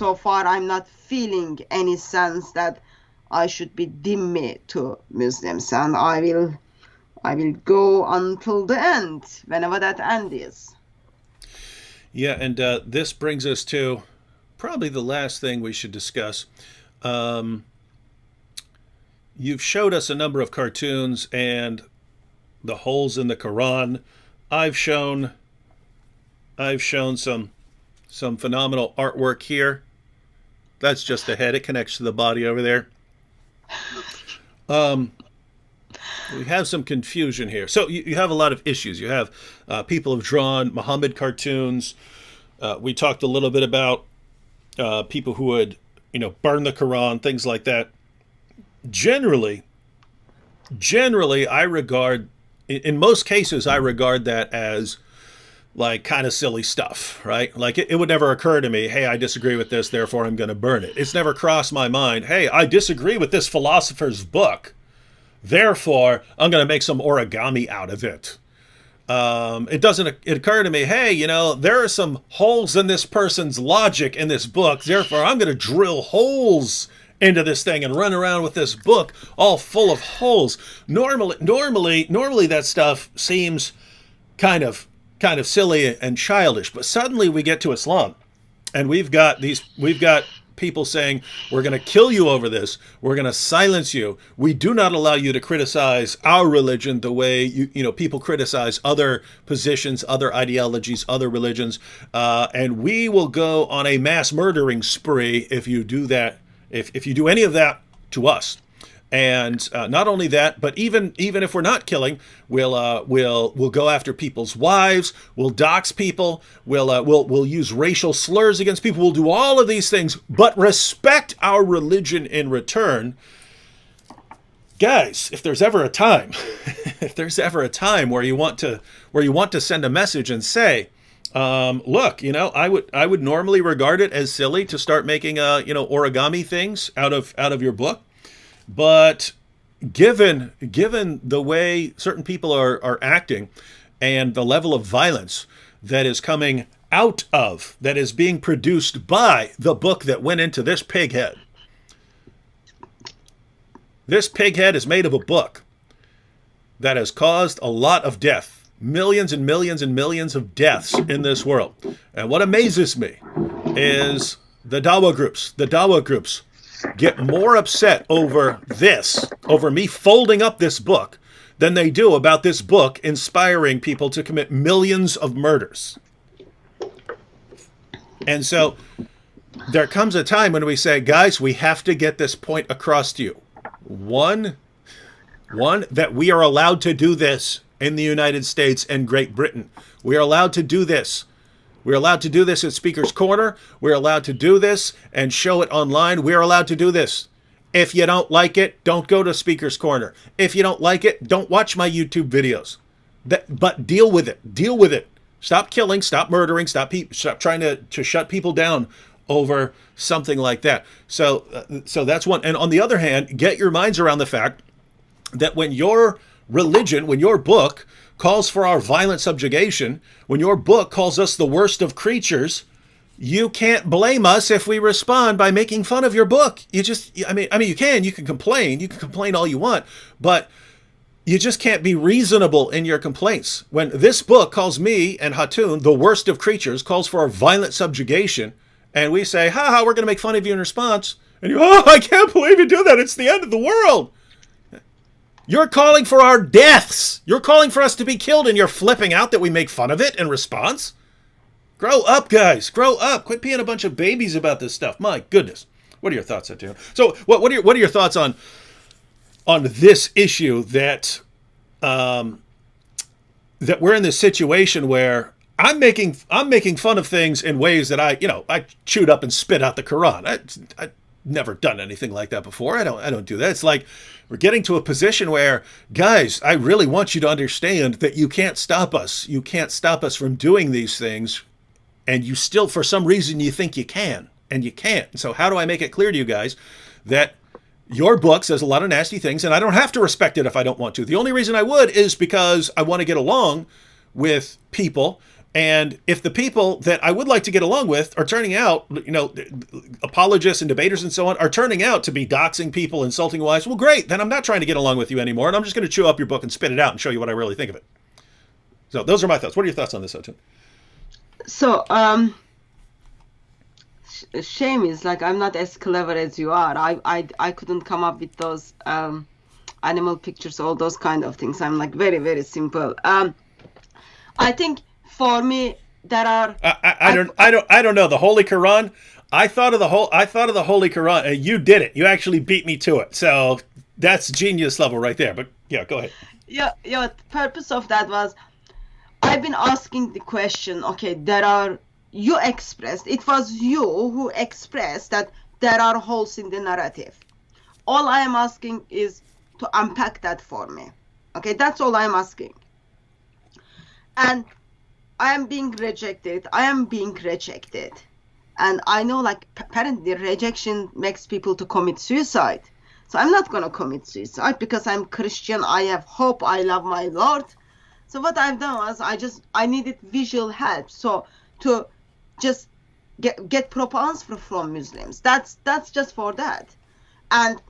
not feeling any sense that I should be Denne to Muslims, and I will go until the end, whenever that end is. Yeah, and this brings us to probably the last thing we should discuss. You've showed us a number of cartoons and the holes in the Quran. I've shown some phenomenal artwork here. That's just a head. It connects to the body over there. We have some confusion here. So you have a lot of issues. You have people have drawn Muhammad cartoons. We talked a little bit about people who would, burn the Quran, things like that. Generally, I regard, in most cases, I regard that as like kind of silly stuff, right? Like it would never occur to me, hey, I disagree with this, therefore I'm going to burn it. It's never crossed my mind, hey, I disagree with this philosopher's book, therefore I'm going to make some origami out of it. It doesn't occur to me, hey, there are some holes in this person's logic in this book, therefore I'm going to drill holes into this thing and run around with this book all full of holes. Normally that stuff seems kind of silly and childish, but suddenly we get to Islam and we've got people saying, we're going to kill you over this. We're going to silence you. We do not allow you to criticize our religion the way people criticize other positions, other ideologies, other religions. And we will go on a mass murdering spree if you do that, if you do any of that to us. And not only that, but even if we're not killing, we'll go after people's wives. We'll dox people. We'll use racial slurs against people. We'll do all of these things, but respect our religion in return. Guys, if there's ever a time, where you want to send a message and say, look, I would normally regard it as silly to start making origami things out of your book. But given the way certain people are acting and the level of violence that is coming out of, that is being produced by the book that went into this pig head. This pig head is made of a book that has caused a lot of death, millions and millions and millions of deaths in this world. And what amazes me is the Dawah groups get more upset over me folding up this book than they do about this book inspiring people to commit millions of murders. And so there comes a time when we say, guys, we have to get this point across to you. One, One, that we are allowed to do this in the United States and Great Britain. We are allowed to do this. We're allowed to do this at Speaker's Corner. We're allowed to do this and show it online. We're allowed to do this. If you don't like it, don't go to Speaker's Corner. If you don't like it, don't watch my YouTube videos. But deal with it. Deal with it. Stop killing. Stop murdering. Stop trying to shut people down over something like that. So that's one. And on the other hand, get your minds around the fact that when your religion, when your book calls for our violent subjugation, when your book calls us the worst of creatures, you can't blame us if we respond by making fun of your book. You can complain all you want, but you just can't be reasonable in your complaints. When this book calls me and Hatun the worst of creatures, calls for our violent subjugation, and we say, ha, we're going to make fun of you in response, and you, oh, I can't believe you do that. It's the end of the world. You're calling for our deaths. You're calling for us to be killed, and you're flipping out that we make fun of it in response? Grow up, guys. Grow up. Quit being a bunch of babies about this stuff. My goodness. What are your thoughts, Hatun? So, what are your thoughts on this issue that that we're in this situation where I'm making fun of things in ways that I chewed up and spit out the Quran. I never done anything like that before. I don't do that. It's like we're getting to a position where, guys, I really want you to understand that you can't stop us. You can't stop us from doing these things, and you still, for some reason, you think you can, and you can't. So how do I make it clear to you guys that your book says a lot of nasty things, and I don't have to respect it if I don't want to? The only reason I would is because I want to get along with people. And if the people that I would like to get along with are turning out, apologists and debaters and so on, are turning out to be doxing people, insulting wives, well, great. Then I'm not trying to get along with you anymore, and I'm just going to chew up your book and spit it out and show you what I really think of it. So those are my thoughts. What are your thoughts on this, Hatun? So, shame is like I'm not as clever as you are. I couldn't come up with those animal pictures, all those kind of things. I'm like very, very simple. I think for me there are I don't know, the Holy Quran. I thought of the Holy Quran, and you did it. You actually beat me to it. So that's genius level right there. But yeah, go ahead. Yeah. The purpose of that was I've been asking the question. Okay, it was you who expressed that there are holes in the narrative. All I am asking is to unpack that for me. Okay, that's all I'm asking. And I am being rejected. And I know, like, apparently rejection makes people to commit suicide. So I'm not going to commit suicide because I'm Christian. I have hope. I love my Lord. So what I've done was I needed visual help. So to just get proper answer from Muslims. That's just for that. And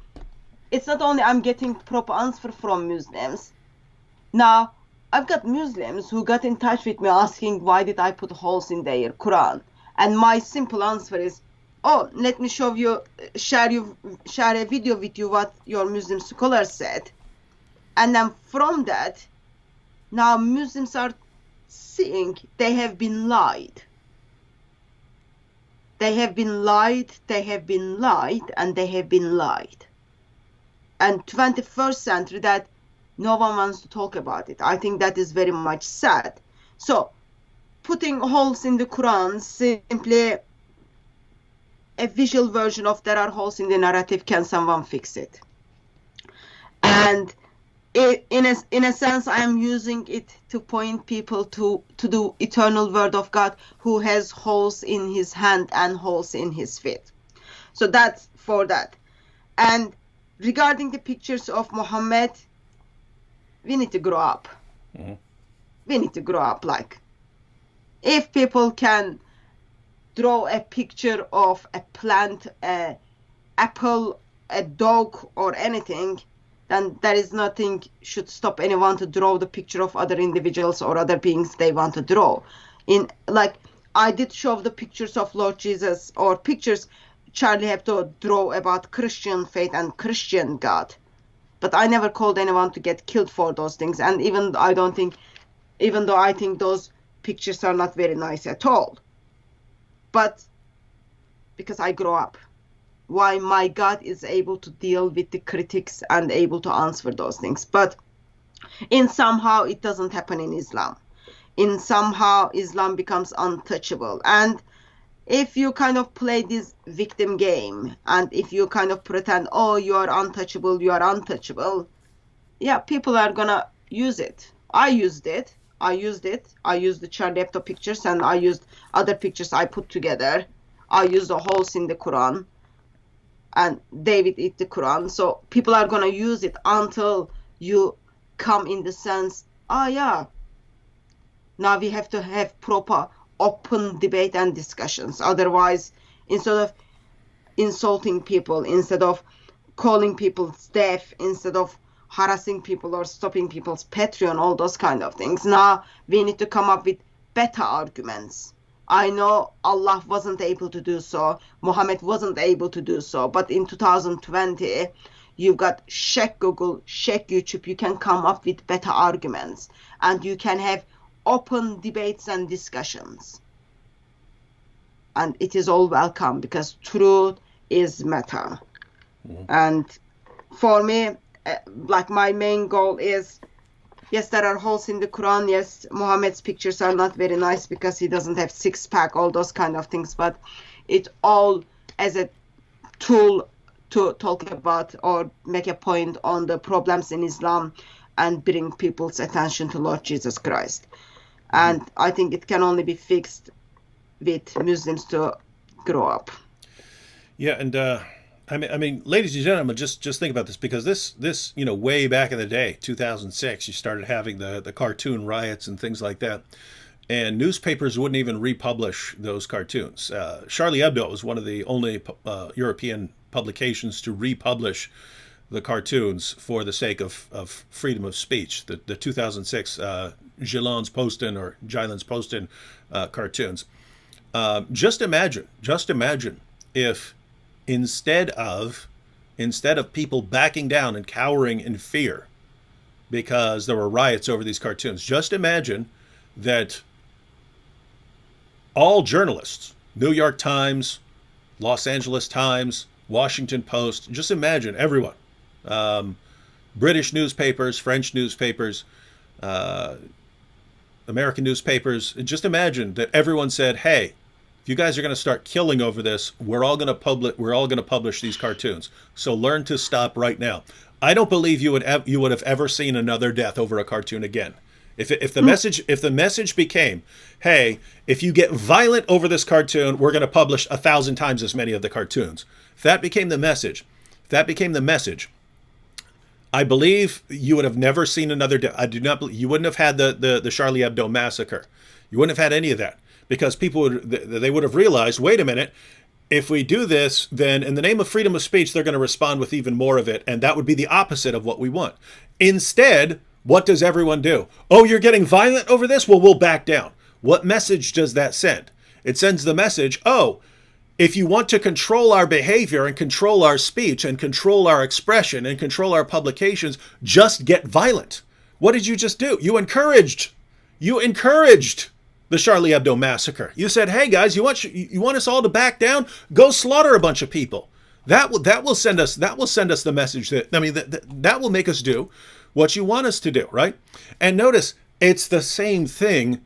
it's not only I'm getting proper answer from Muslims. Now, I've got Muslims who got in touch with me asking why did I put holes in their Quran. And my simple answer is, oh, let me share a video with you what your Muslim scholar said. And then from that, now Muslims are seeing they have been lied. They have been lied, and they have been lied. And 21st century, that no one wants to talk about it. I think that is very much sad. So, putting holes in the Quran, simply a visual version of there are holes in the narrative, can someone fix it? And in a sense, I am using it to point people to the eternal word of God, who has holes in his hand and holes in his feet. So that's for that. And regarding the pictures of Muhammad, we need to grow up. Mm-hmm. We need to grow up. Like, if people can draw a picture of a plant, a apple, a dog, or anything, then there is nothing should stop anyone to draw the picture of other individuals or other beings they want to draw. I did show the pictures of Lord Jesus, or pictures Charlie Hebdo draw about Christian faith and Christian God. But I never called anyone to get killed for those things. And even though I think those pictures are not very nice at all. But because I grow up. why my God is able to deal with the critics and able to answer those things. But in somehow it doesn't happen in Islam. In somehow Islam becomes untouchable. And if you kind of play this victim game, and if you kind of pretend, oh, you are untouchable, yeah, people are gonna use it. I used it. I used the Charlie Hebdo pictures, and I used other pictures I put together. I used the holes in the Quran, and David eat the Quran. So people are gonna use it until you come in the sense, yeah, now we have to have proper open debate and discussions. Otherwise, instead of insulting people, instead of calling people deaf, instead of harassing people or stopping people's Patreon, all those kind of things, now we need to come up with better arguments. I know Allah wasn't able to do so, Muhammad wasn't able to do so, but in 2020, you've got check Google, check YouTube, you can come up with better arguments, and you can have open debates and discussions. And it is all welcome, because truth is matter. And for me, like, my main goal is, yes, there are holes in the Quran. Yes, Muhammad's pictures are not very nice because he doesn't have six-pack, all those kind of things. But it all as a tool to talk about or make a point on the problems in Islam and bring people's attention to Lord Jesus Christ. And I think it can only be fixed with Muslims to grow up. Yeah, and I mean, ladies and gentlemen, just think about this, because this way back in the day, 2006, you started having the cartoon riots and things like that, and newspapers wouldn't even republish those cartoons. Charlie Hebdo was one of the only European publications to republish the cartoons for the sake of freedom of speech. The 2006 Jyllands Posten or Jyllands Posten cartoons. Just imagine if instead of people backing down and cowering in fear because there were riots over these cartoons, just imagine that all journalists, New York Times, Los Angeles Times, Washington Post, just imagine everyone, British newspapers, French newspapers, American newspapers, just imagine that everyone said, hey, if you guys are going to start killing over this, we're all going to publish these cartoons. So learn to stop right now. I don't believe you would have ever seen another death over a cartoon again. If the message became, hey, if you get violent over this cartoon, we're going to publish 1,000 times as many of the cartoons. If that became the message, I believe you would have never seen another death. I do not believe you wouldn't have had the Charlie Hebdo massacre. You wouldn't have had any of that, because people would have realized, wait a minute, if we do this, then in the name of freedom of speech, they're going to respond with even more of it, and that would be the opposite of what we want. Instead, what does everyone do? Oh, you're getting violent over this? Well, we'll back down. What message does that send? It sends the message, oh, if you want to control our behavior and control our speech and control our expression and control our publications, just get violent. What did you just do? You encouraged the Charlie Hebdo massacre. You said, hey guys, you want us all to back down? Go slaughter a bunch of people. That will send us the message that will make us do what you want us to do, right? And notice, it's the same thing.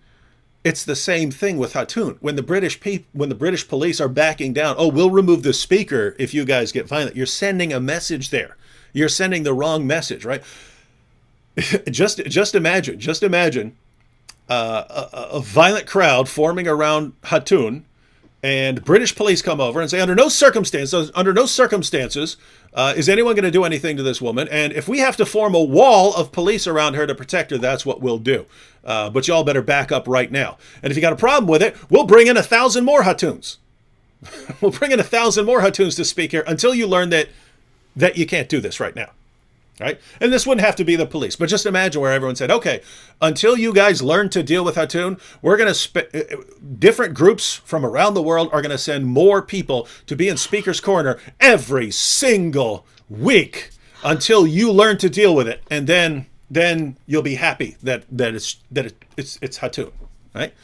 It's the same thing with Hatun. When the British police are backing down, oh, we'll remove the speaker if you guys get violent. You're sending a message there. You're sending the wrong message, right? just imagine a violent crowd forming around Hatun, and British police come over and say, under no circumstances is anyone going to do anything to this woman. And if we have to form a wall of police around her to protect her, that's what we'll do. But y'all better back up right now. And if you got a problem with it, we'll bring in 1,000 more Hatuns. We'll bring in 1,000 more Hatuns to speak here until you learn that you can't do this right now. Right? And this wouldn't have to be the police, but just imagine where everyone said, okay, until you guys learn to deal with Hatun, we're going to different groups from around the world are going to send more people to be in Speaker's Corner every single week until you learn to deal with it. And then you'll be happy that it's Hatun, right?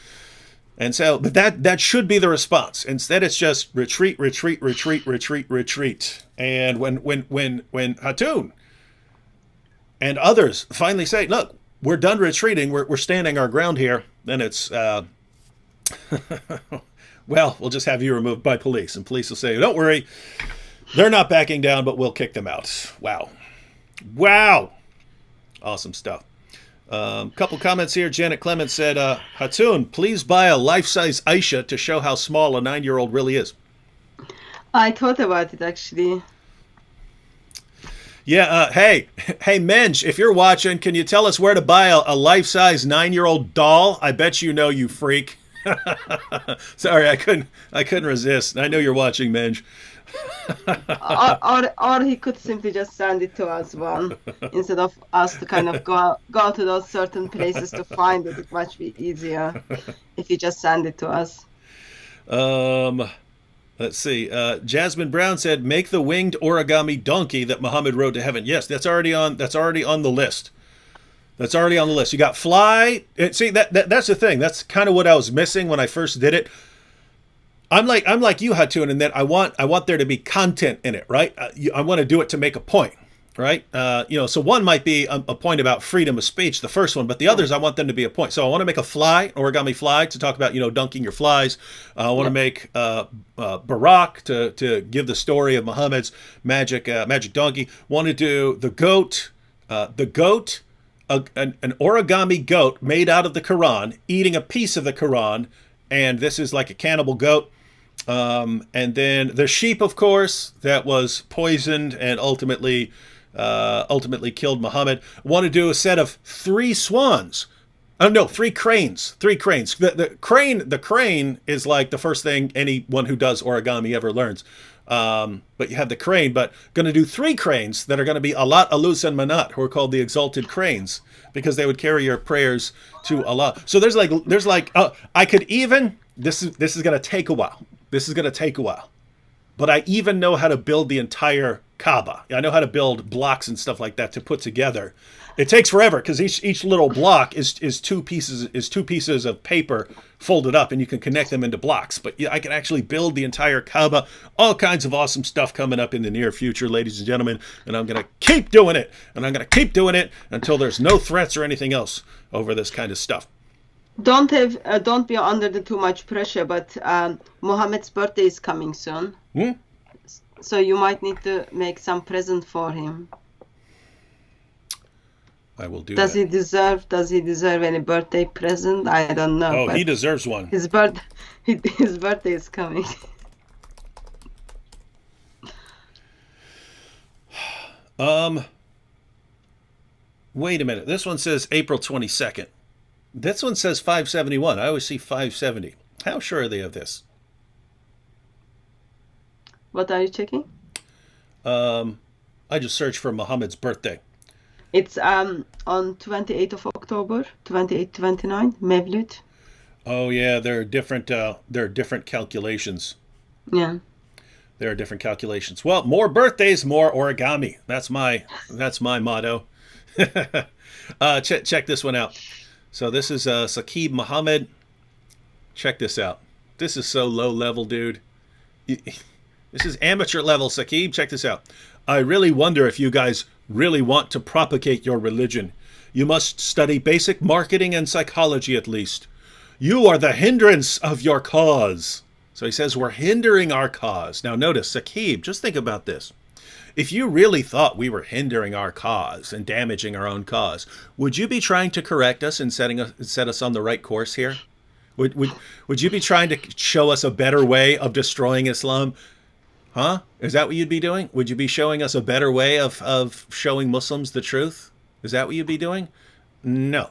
And so, but that should be the response. Instead, it's just retreat, retreat, retreat, retreat, retreat. And when Hatun and others finally say, "Look, we're done retreating. We're standing our ground here," then it's well, we'll just have you removed by police, and police will say, "Don't worry, they're not backing down, but we'll kick them out." Wow, wow, awesome stuff. Couple comments here. Janet Clements said, Hatun, please buy a life-size Aisha to show how small a 9-year-old really is. I thought about it actually. Yeah, hey, Mensch, if you're watching, can you tell us where to buy a life-size 9-year-old doll? I bet you know, you freak. Sorry, I couldn't resist. I know you're watching, Mensch. or he could simply just send it to us one instead of us to kind of go to those certain places to find it. It might be easier if you just send it to us. Let's see. Jasmine Brown said, "Make the winged origami donkey that Muhammad rode to heaven." Yes, that's already on the list. That's already on the list. You got fly. See, that's the thing. That's kind of what I was missing when I first did it. I'm like you, Hatun, in that I want there to be content in it, right? I want to do it to make a point, right? So one might be a point about freedom of speech, the first one, but the others I want them to be a point. So I want to make a fly, origami fly, to talk about dunking your flies. I want to make Barak to give the story of Muhammad's magic donkey. Want to do the goat, an origami goat made out of the Quran, eating a piece of the Quran, and this is like a cannibal goat. And then the sheep, of course, that was poisoned and ultimately killed Muhammad. Want to do a set of 3 swans. Oh no, 3 cranes. 3 cranes. The crane is like the first thing anyone who does origami ever learns. But you have the crane, but going to do 3 cranes that are going to be Alat, Aluz, and Manat, who are called the exalted cranes, because they would carry your prayers to Allah. So there's like I could even, this is going to take a while. This is going to take a while. But I even know how to build the entire Kaaba. I know how to build blocks and stuff like that to put together. It takes forever because each little block is two pieces of paper folded up, and you can connect them into blocks. But I can actually build the entire Kaaba. All kinds of awesome stuff coming up in the near future, ladies and gentlemen. And I'm going to keep doing it. And I'm going to keep doing it until there's no threats or anything else over this kind of stuff. Don't be under too much pressure, but Muhammad's birthday is coming soon. So you might need to make some present for him. I will do Does that. Does he deserve any birthday present? I don't know. Oh, he deserves one. His birthday is coming. Wait a minute. This one says April 22nd. This one says 571. I always see 570. How sure are they of this? What are you checking? I just searched for Muhammad's birthday. It's on 28th of October, 28-29, Mevlid. Oh yeah, there are different calculations. Yeah. There are different calculations. Well, more birthdays, more origami. That's my motto. Check this one out. So this is Saqib Muhammad. Check this out. This is so low level, dude. This is amateur level, Saqib. Check this out. I really wonder if you guys really want to propagate your religion. You must study basic marketing and psychology at least. You are the hindrance of your cause. So he says we're hindering our cause. Now notice, Saqib, just think about this. If you really thought we were hindering our cause and damaging our own cause, would you be trying to correct us and set us on the right course here? Would you be trying to show us a better way of destroying Islam? Huh? Is that what you'd be doing? Would you be showing us a better way of showing Muslims the truth? Is that what you'd be doing? No.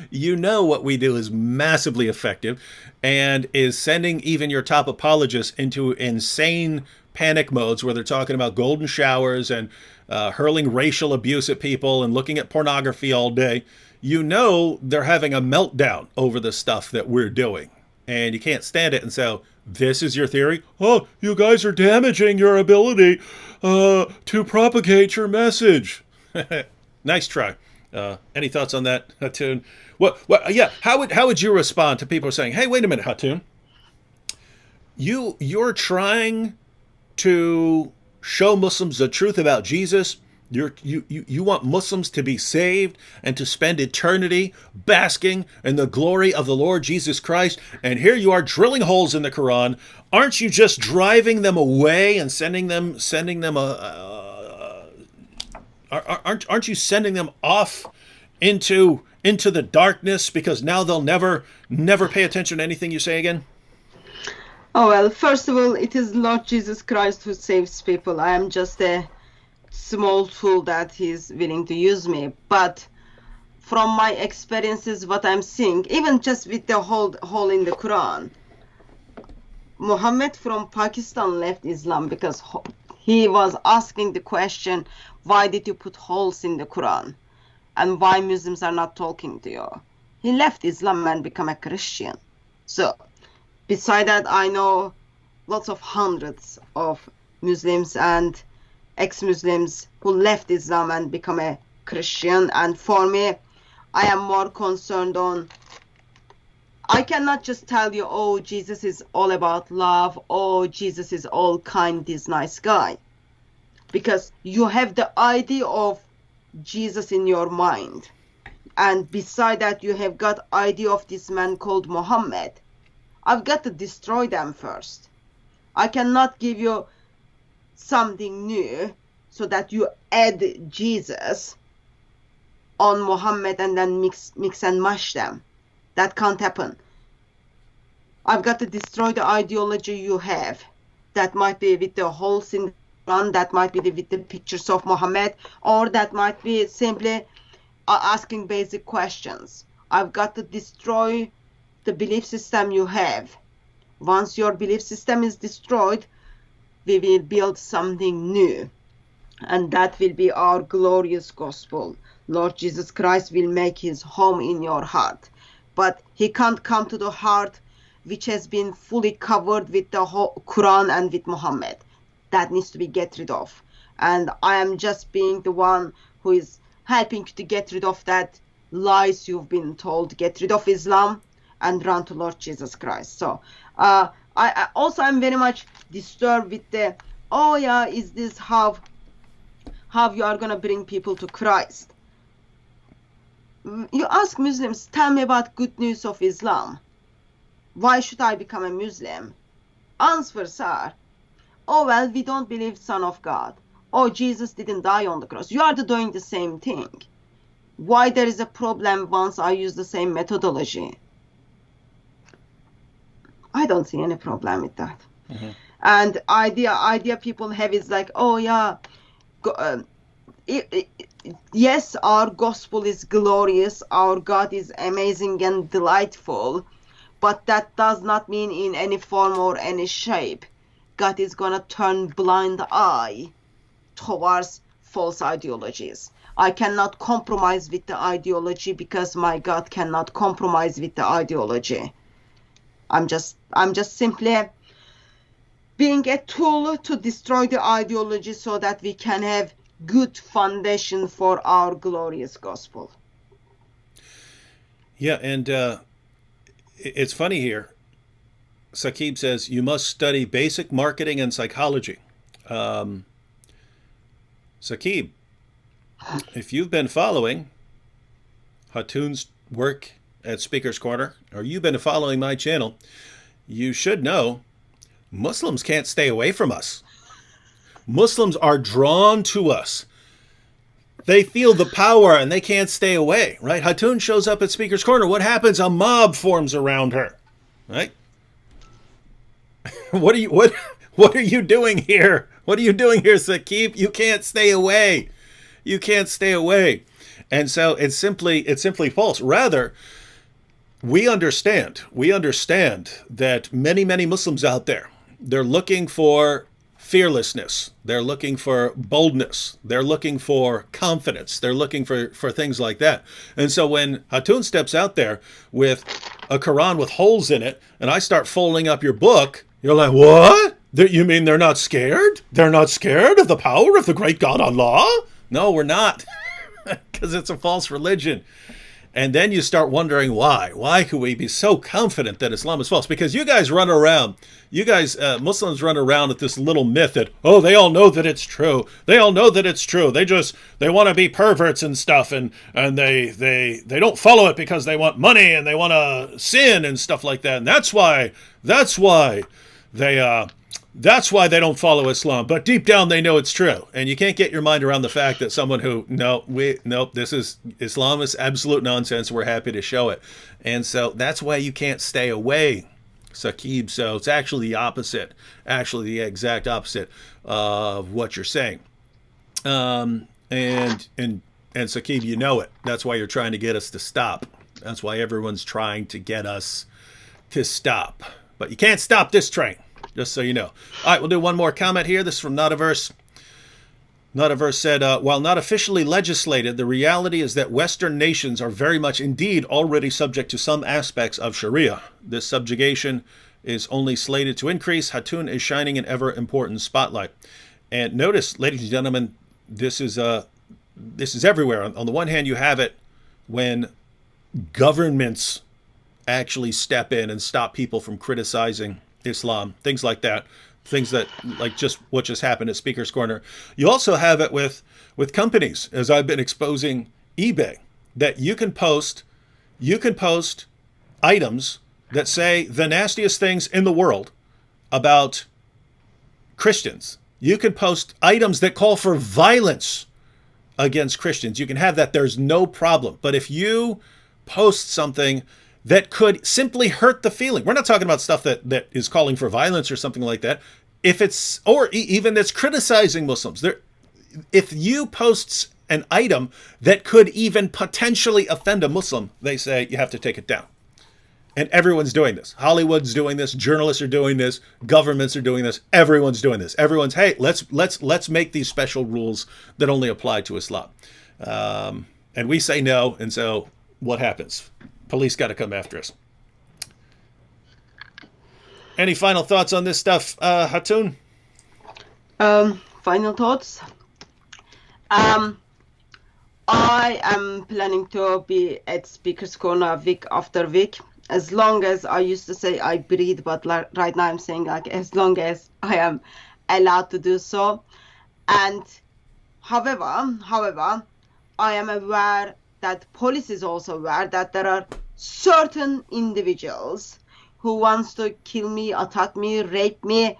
You know what we do is massively effective and is sending even your top apologists into insane panic modes where they're talking about golden showers and hurling racial abuse at people and looking at pornography all day. You know they're having a meltdown over the stuff that we're doing. And you can't stand it. And so this is your theory? Oh, you guys are damaging your ability to propagate your message. Nice try. Any thoughts on that, Hatun? What? Yeah. How would you respond to people saying, "Hey, wait a minute, Hatun. You're trying to show Muslims the truth about Jesus. You want Muslims to be saved and to spend eternity basking in the glory of the Lord Jesus Christ. And here you are drilling holes in the Quran. Aren't you just driving them away and sending them aren't you sending them off into the darkness because now they'll never pay attention to anything you say again?" Oh, well, first of all, it is Lord Jesus Christ who saves people. I am just a small tool that he's willing to use me. But from my experiences, what I'm seeing, even just with the hole in the Quran, Muhammad from Pakistan left Islam because he was asking the question, why did you put holes in the Quran? And why Muslims are not talking to you? He left Islam and became a Christian. So, beside that, I know lots of hundreds of Muslims and ex-Muslims who left Islam and become a Christian. And for me, I am more concerned on, I cannot just tell you, oh, Jesus is all about love, oh, Jesus is all kind, this nice guy. Because you have the idea of Jesus in your mind. And beside that, you have got idea of this man called Muhammad. I've got to destroy them first. I cannot give you something new so that you add Jesus on Muhammad and then mix and mash them. That can't happen. I've got to destroy the ideology you have. That might be with the holes in the Quran, that might be with the pictures of Muhammad, or that might be simply asking basic questions. I've got to destroy the belief system you have. Once your belief system is destroyed, we will build something new. And that will be our glorious gospel. Lord Jesus Christ will make his home in your heart. But he can't come to the heart which has been fully covered with the whole Quran and with Muhammad. That needs to be get rid of. And I am just being the one who is helping to get rid of that lies you've been told. Get rid of Islam and run to Lord Jesus Christ. So I also am very much disturbed with the, oh yeah, is this how you are going to bring people to Christ? You ask Muslims, tell me about good news of Islam. Why should I become a Muslim? Answers are, oh well, we don't believe Son of God. Oh, Jesus didn't die on the cross. You are doing the same thing. Why there is a problem once I use the same methodology? I don't see any problem with that. Mm-hmm. And idea people have is like, oh yeah, yes, our gospel is glorious, our God is amazing and delightful, but that does not mean in any form or any shape God is gonna turn blind eye towards false ideologies. I cannot compromise with the ideology because my God cannot compromise with the ideology. I'm just simply being a tool to destroy the ideology so that we can have good foundation for our glorious gospel. Yeah, and it's funny here. Saqib says, you must study basic marketing and psychology. Saqib, if you've been following Hatun's work at Speaker's Corner, or you've been following my channel, you should know Muslims can't stay away from us. Muslims are drawn to us. They feel the power and they can't stay away, right? Hatun shows up at Speaker's Corner. What happens? A mob forms around her, right? What are you doing here? What are you doing here, Saqib? You can't stay away. You can't stay away. And so it's simply false. Rather, we understand that many Muslims out there, they're looking for fearlessness. They're looking for boldness. They're looking for confidence. They're looking for things like that. And so when Hatun steps out there with a Quran with holes in it, and I start folding up your book, you're like, what? You mean they're not scared? They're not scared of the power of the great God Allah? No, we're not. because it's a false religion. And then you start wondering why. Why could we be so confident that Islam is false? Because you guys run around, Muslims run around with this little myth that, oh, they all know that it's true. They all know that it's true. They want to be perverts and stuff, and they don't follow it because they want money and they want to sin and stuff like that. And that's why they that's why they don't follow Islam. But deep down, they know it's true. And you can't get your mind around the fact that someone who, Islam is absolute nonsense. We're happy to show it. And so that's why you can't stay away, Saqib. So it's actually the opposite, actually the exact opposite of what you're saying. And Saqib, you know it. That's why you're trying to get us to stop. That's why everyone's trying to get us to stop. But you can't stop this train. Just so you know. All right, we'll do one more comment here. This is from Notaverse. Notaverse said, while not officially legislated, the reality is that Western nations are very much indeed already subject to some aspects of Sharia. This subjugation is only slated to increase. Hatun is shining an ever important spotlight. And notice, ladies and gentlemen, this is everywhere. On the one hand, you have it when governments actually step in and stop people from criticizing Islam, things like that, things that like just what just happened at Speaker's Corner. You also have it with companies, as I've been exposing eBay, that you can post items that say the nastiest things in the world about Christians. You can post items that call for violence against Christians. You can have that. There's no problem. But if you post something that could simply hurt the feeling. We're not talking about stuff that is calling for violence or something like that. If it's, or even that's criticizing Muslims. If you post an item that could even potentially offend a Muslim, they say you have to take it down. And everyone's doing this. Hollywood's doing this. Journalists are doing this. Governments are doing this. Everyone's doing this. Everyone's, hey, let's make these special rules that only apply to Islam. And we say no. And so what happens? Police got to come after us. Any final thoughts on this stuff, Hatun? Final thoughts. I am planning to be at Speaker's Corner week after week. As long as I used to say I breathe, but right now I'm saying like as long as I am allowed to do so. And however, I am aware that police is also aware that there are certain individuals who wants to kill me, attack me, rape me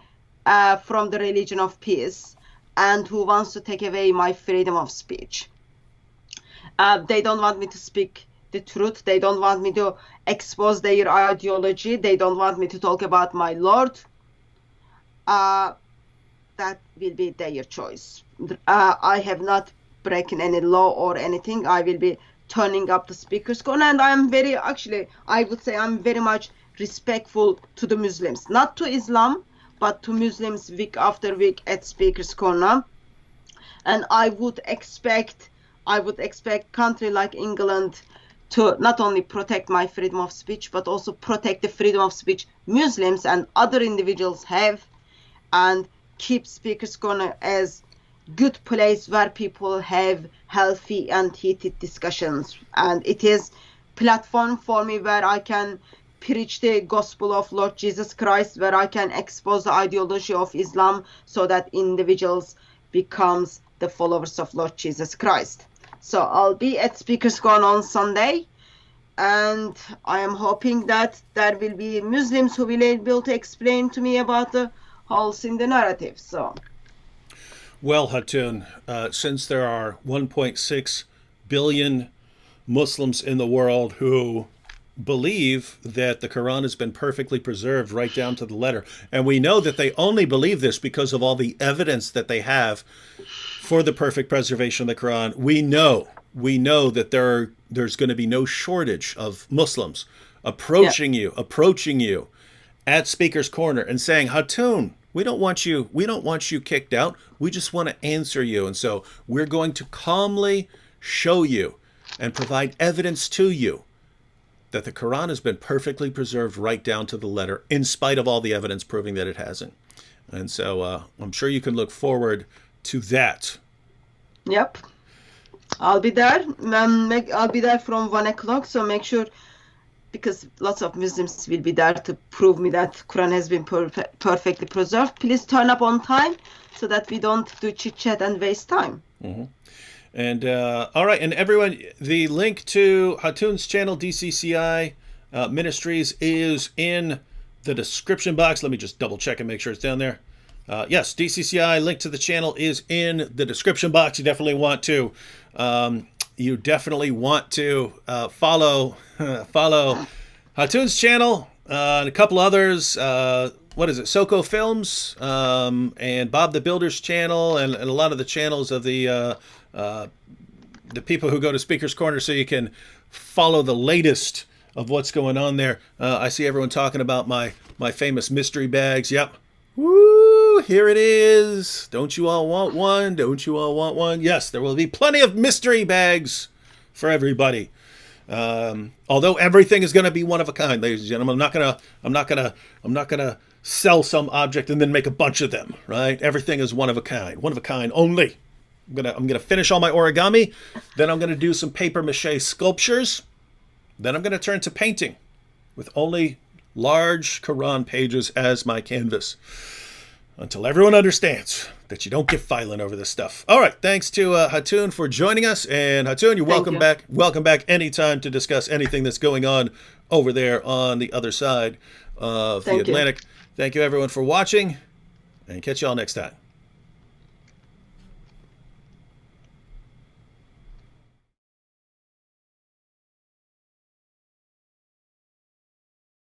from the religion of peace, and who wants to take away my freedom of speech. They don't want me to speak the truth. They don't want me to expose their ideology. They don't want me to talk about my Lord. That will be their choice. I have not breaking any law or anything. I will be turning up the Speaker's Corner, and I am I would say I'm very much respectful to the Muslims, not to Islam, but to Muslims week after week at Speaker's Corner. And I would expect country like England to not only protect my freedom of speech, but also protect the freedom of speech Muslims and other individuals have, and keep Speaker's Corner as good place where people have healthy and heated discussions. And it is platform for me where I can preach the gospel of Lord Jesus Christ, where I can expose the ideology of Islam so that individuals becomes the followers of Lord Jesus Christ. So I'll be at Speaker's Corner on Sunday, and I am hoping that there will be Muslims who will be able to explain to me about the holes in the narrative. So. Well, Hatun, since there are 1.6 billion Muslims in the world who believe that the Quran has been perfectly preserved right down to the letter, and we know that they only believe this because of all the evidence that they have for the perfect preservation of the Quran, we know that there's going to be no shortage of Muslims approaching you at Speaker's Corner and saying, Hatun, we don't want you kicked out. We just want to answer you. And so we're going to calmly show you and provide evidence to you that the Quran has been perfectly preserved right down to the letter, in spite of all the evidence proving that it hasn't. And so I'm sure you can look forward to that. Yep. I'll be there. I'll be there from 1 o'clock. So make sure, because lots of Muslims will be there to prove me that Quran has been perfectly preserved. Please turn up on time so that we don't do chit chat and waste time. Mm-hmm. And all right, and everyone, the link to Hatun's channel, DCCI Ministries, is in the description box. Let me just double check and make sure it's down there. Yes, DCCI link to the channel is in the description box. You definitely want to follow follow Hatun's channel and a couple others. What is it? Soko Films and Bob the Builder's channel, and a lot of the channels of the people who go to Speaker's Corner, so you can follow the latest of what's going on there. I see everyone talking about my famous mystery bags. Yep. Woo! Here it is. Don't you all want one? Don't you all want one? Yes, there will be plenty of mystery bags for everybody. Although everything is going to be one of a kind, ladies and gentlemen. I'm not gonna sell some object and then make a bunch of them. Right? Everything is one of a kind only. I'm gonna finish all my origami, then I'm gonna do some paper mache sculptures, then I'm gonna turn to painting with only large Quran pages as my canvas, until everyone understands that you don't get violent over this stuff. All right, thanks to Hatun for joining us, and Hatun, you're welcome back. Welcome back anytime to discuss anything that's going on over there on the other side of the Atlantic. Thank you everyone for watching, and catch y'all next time.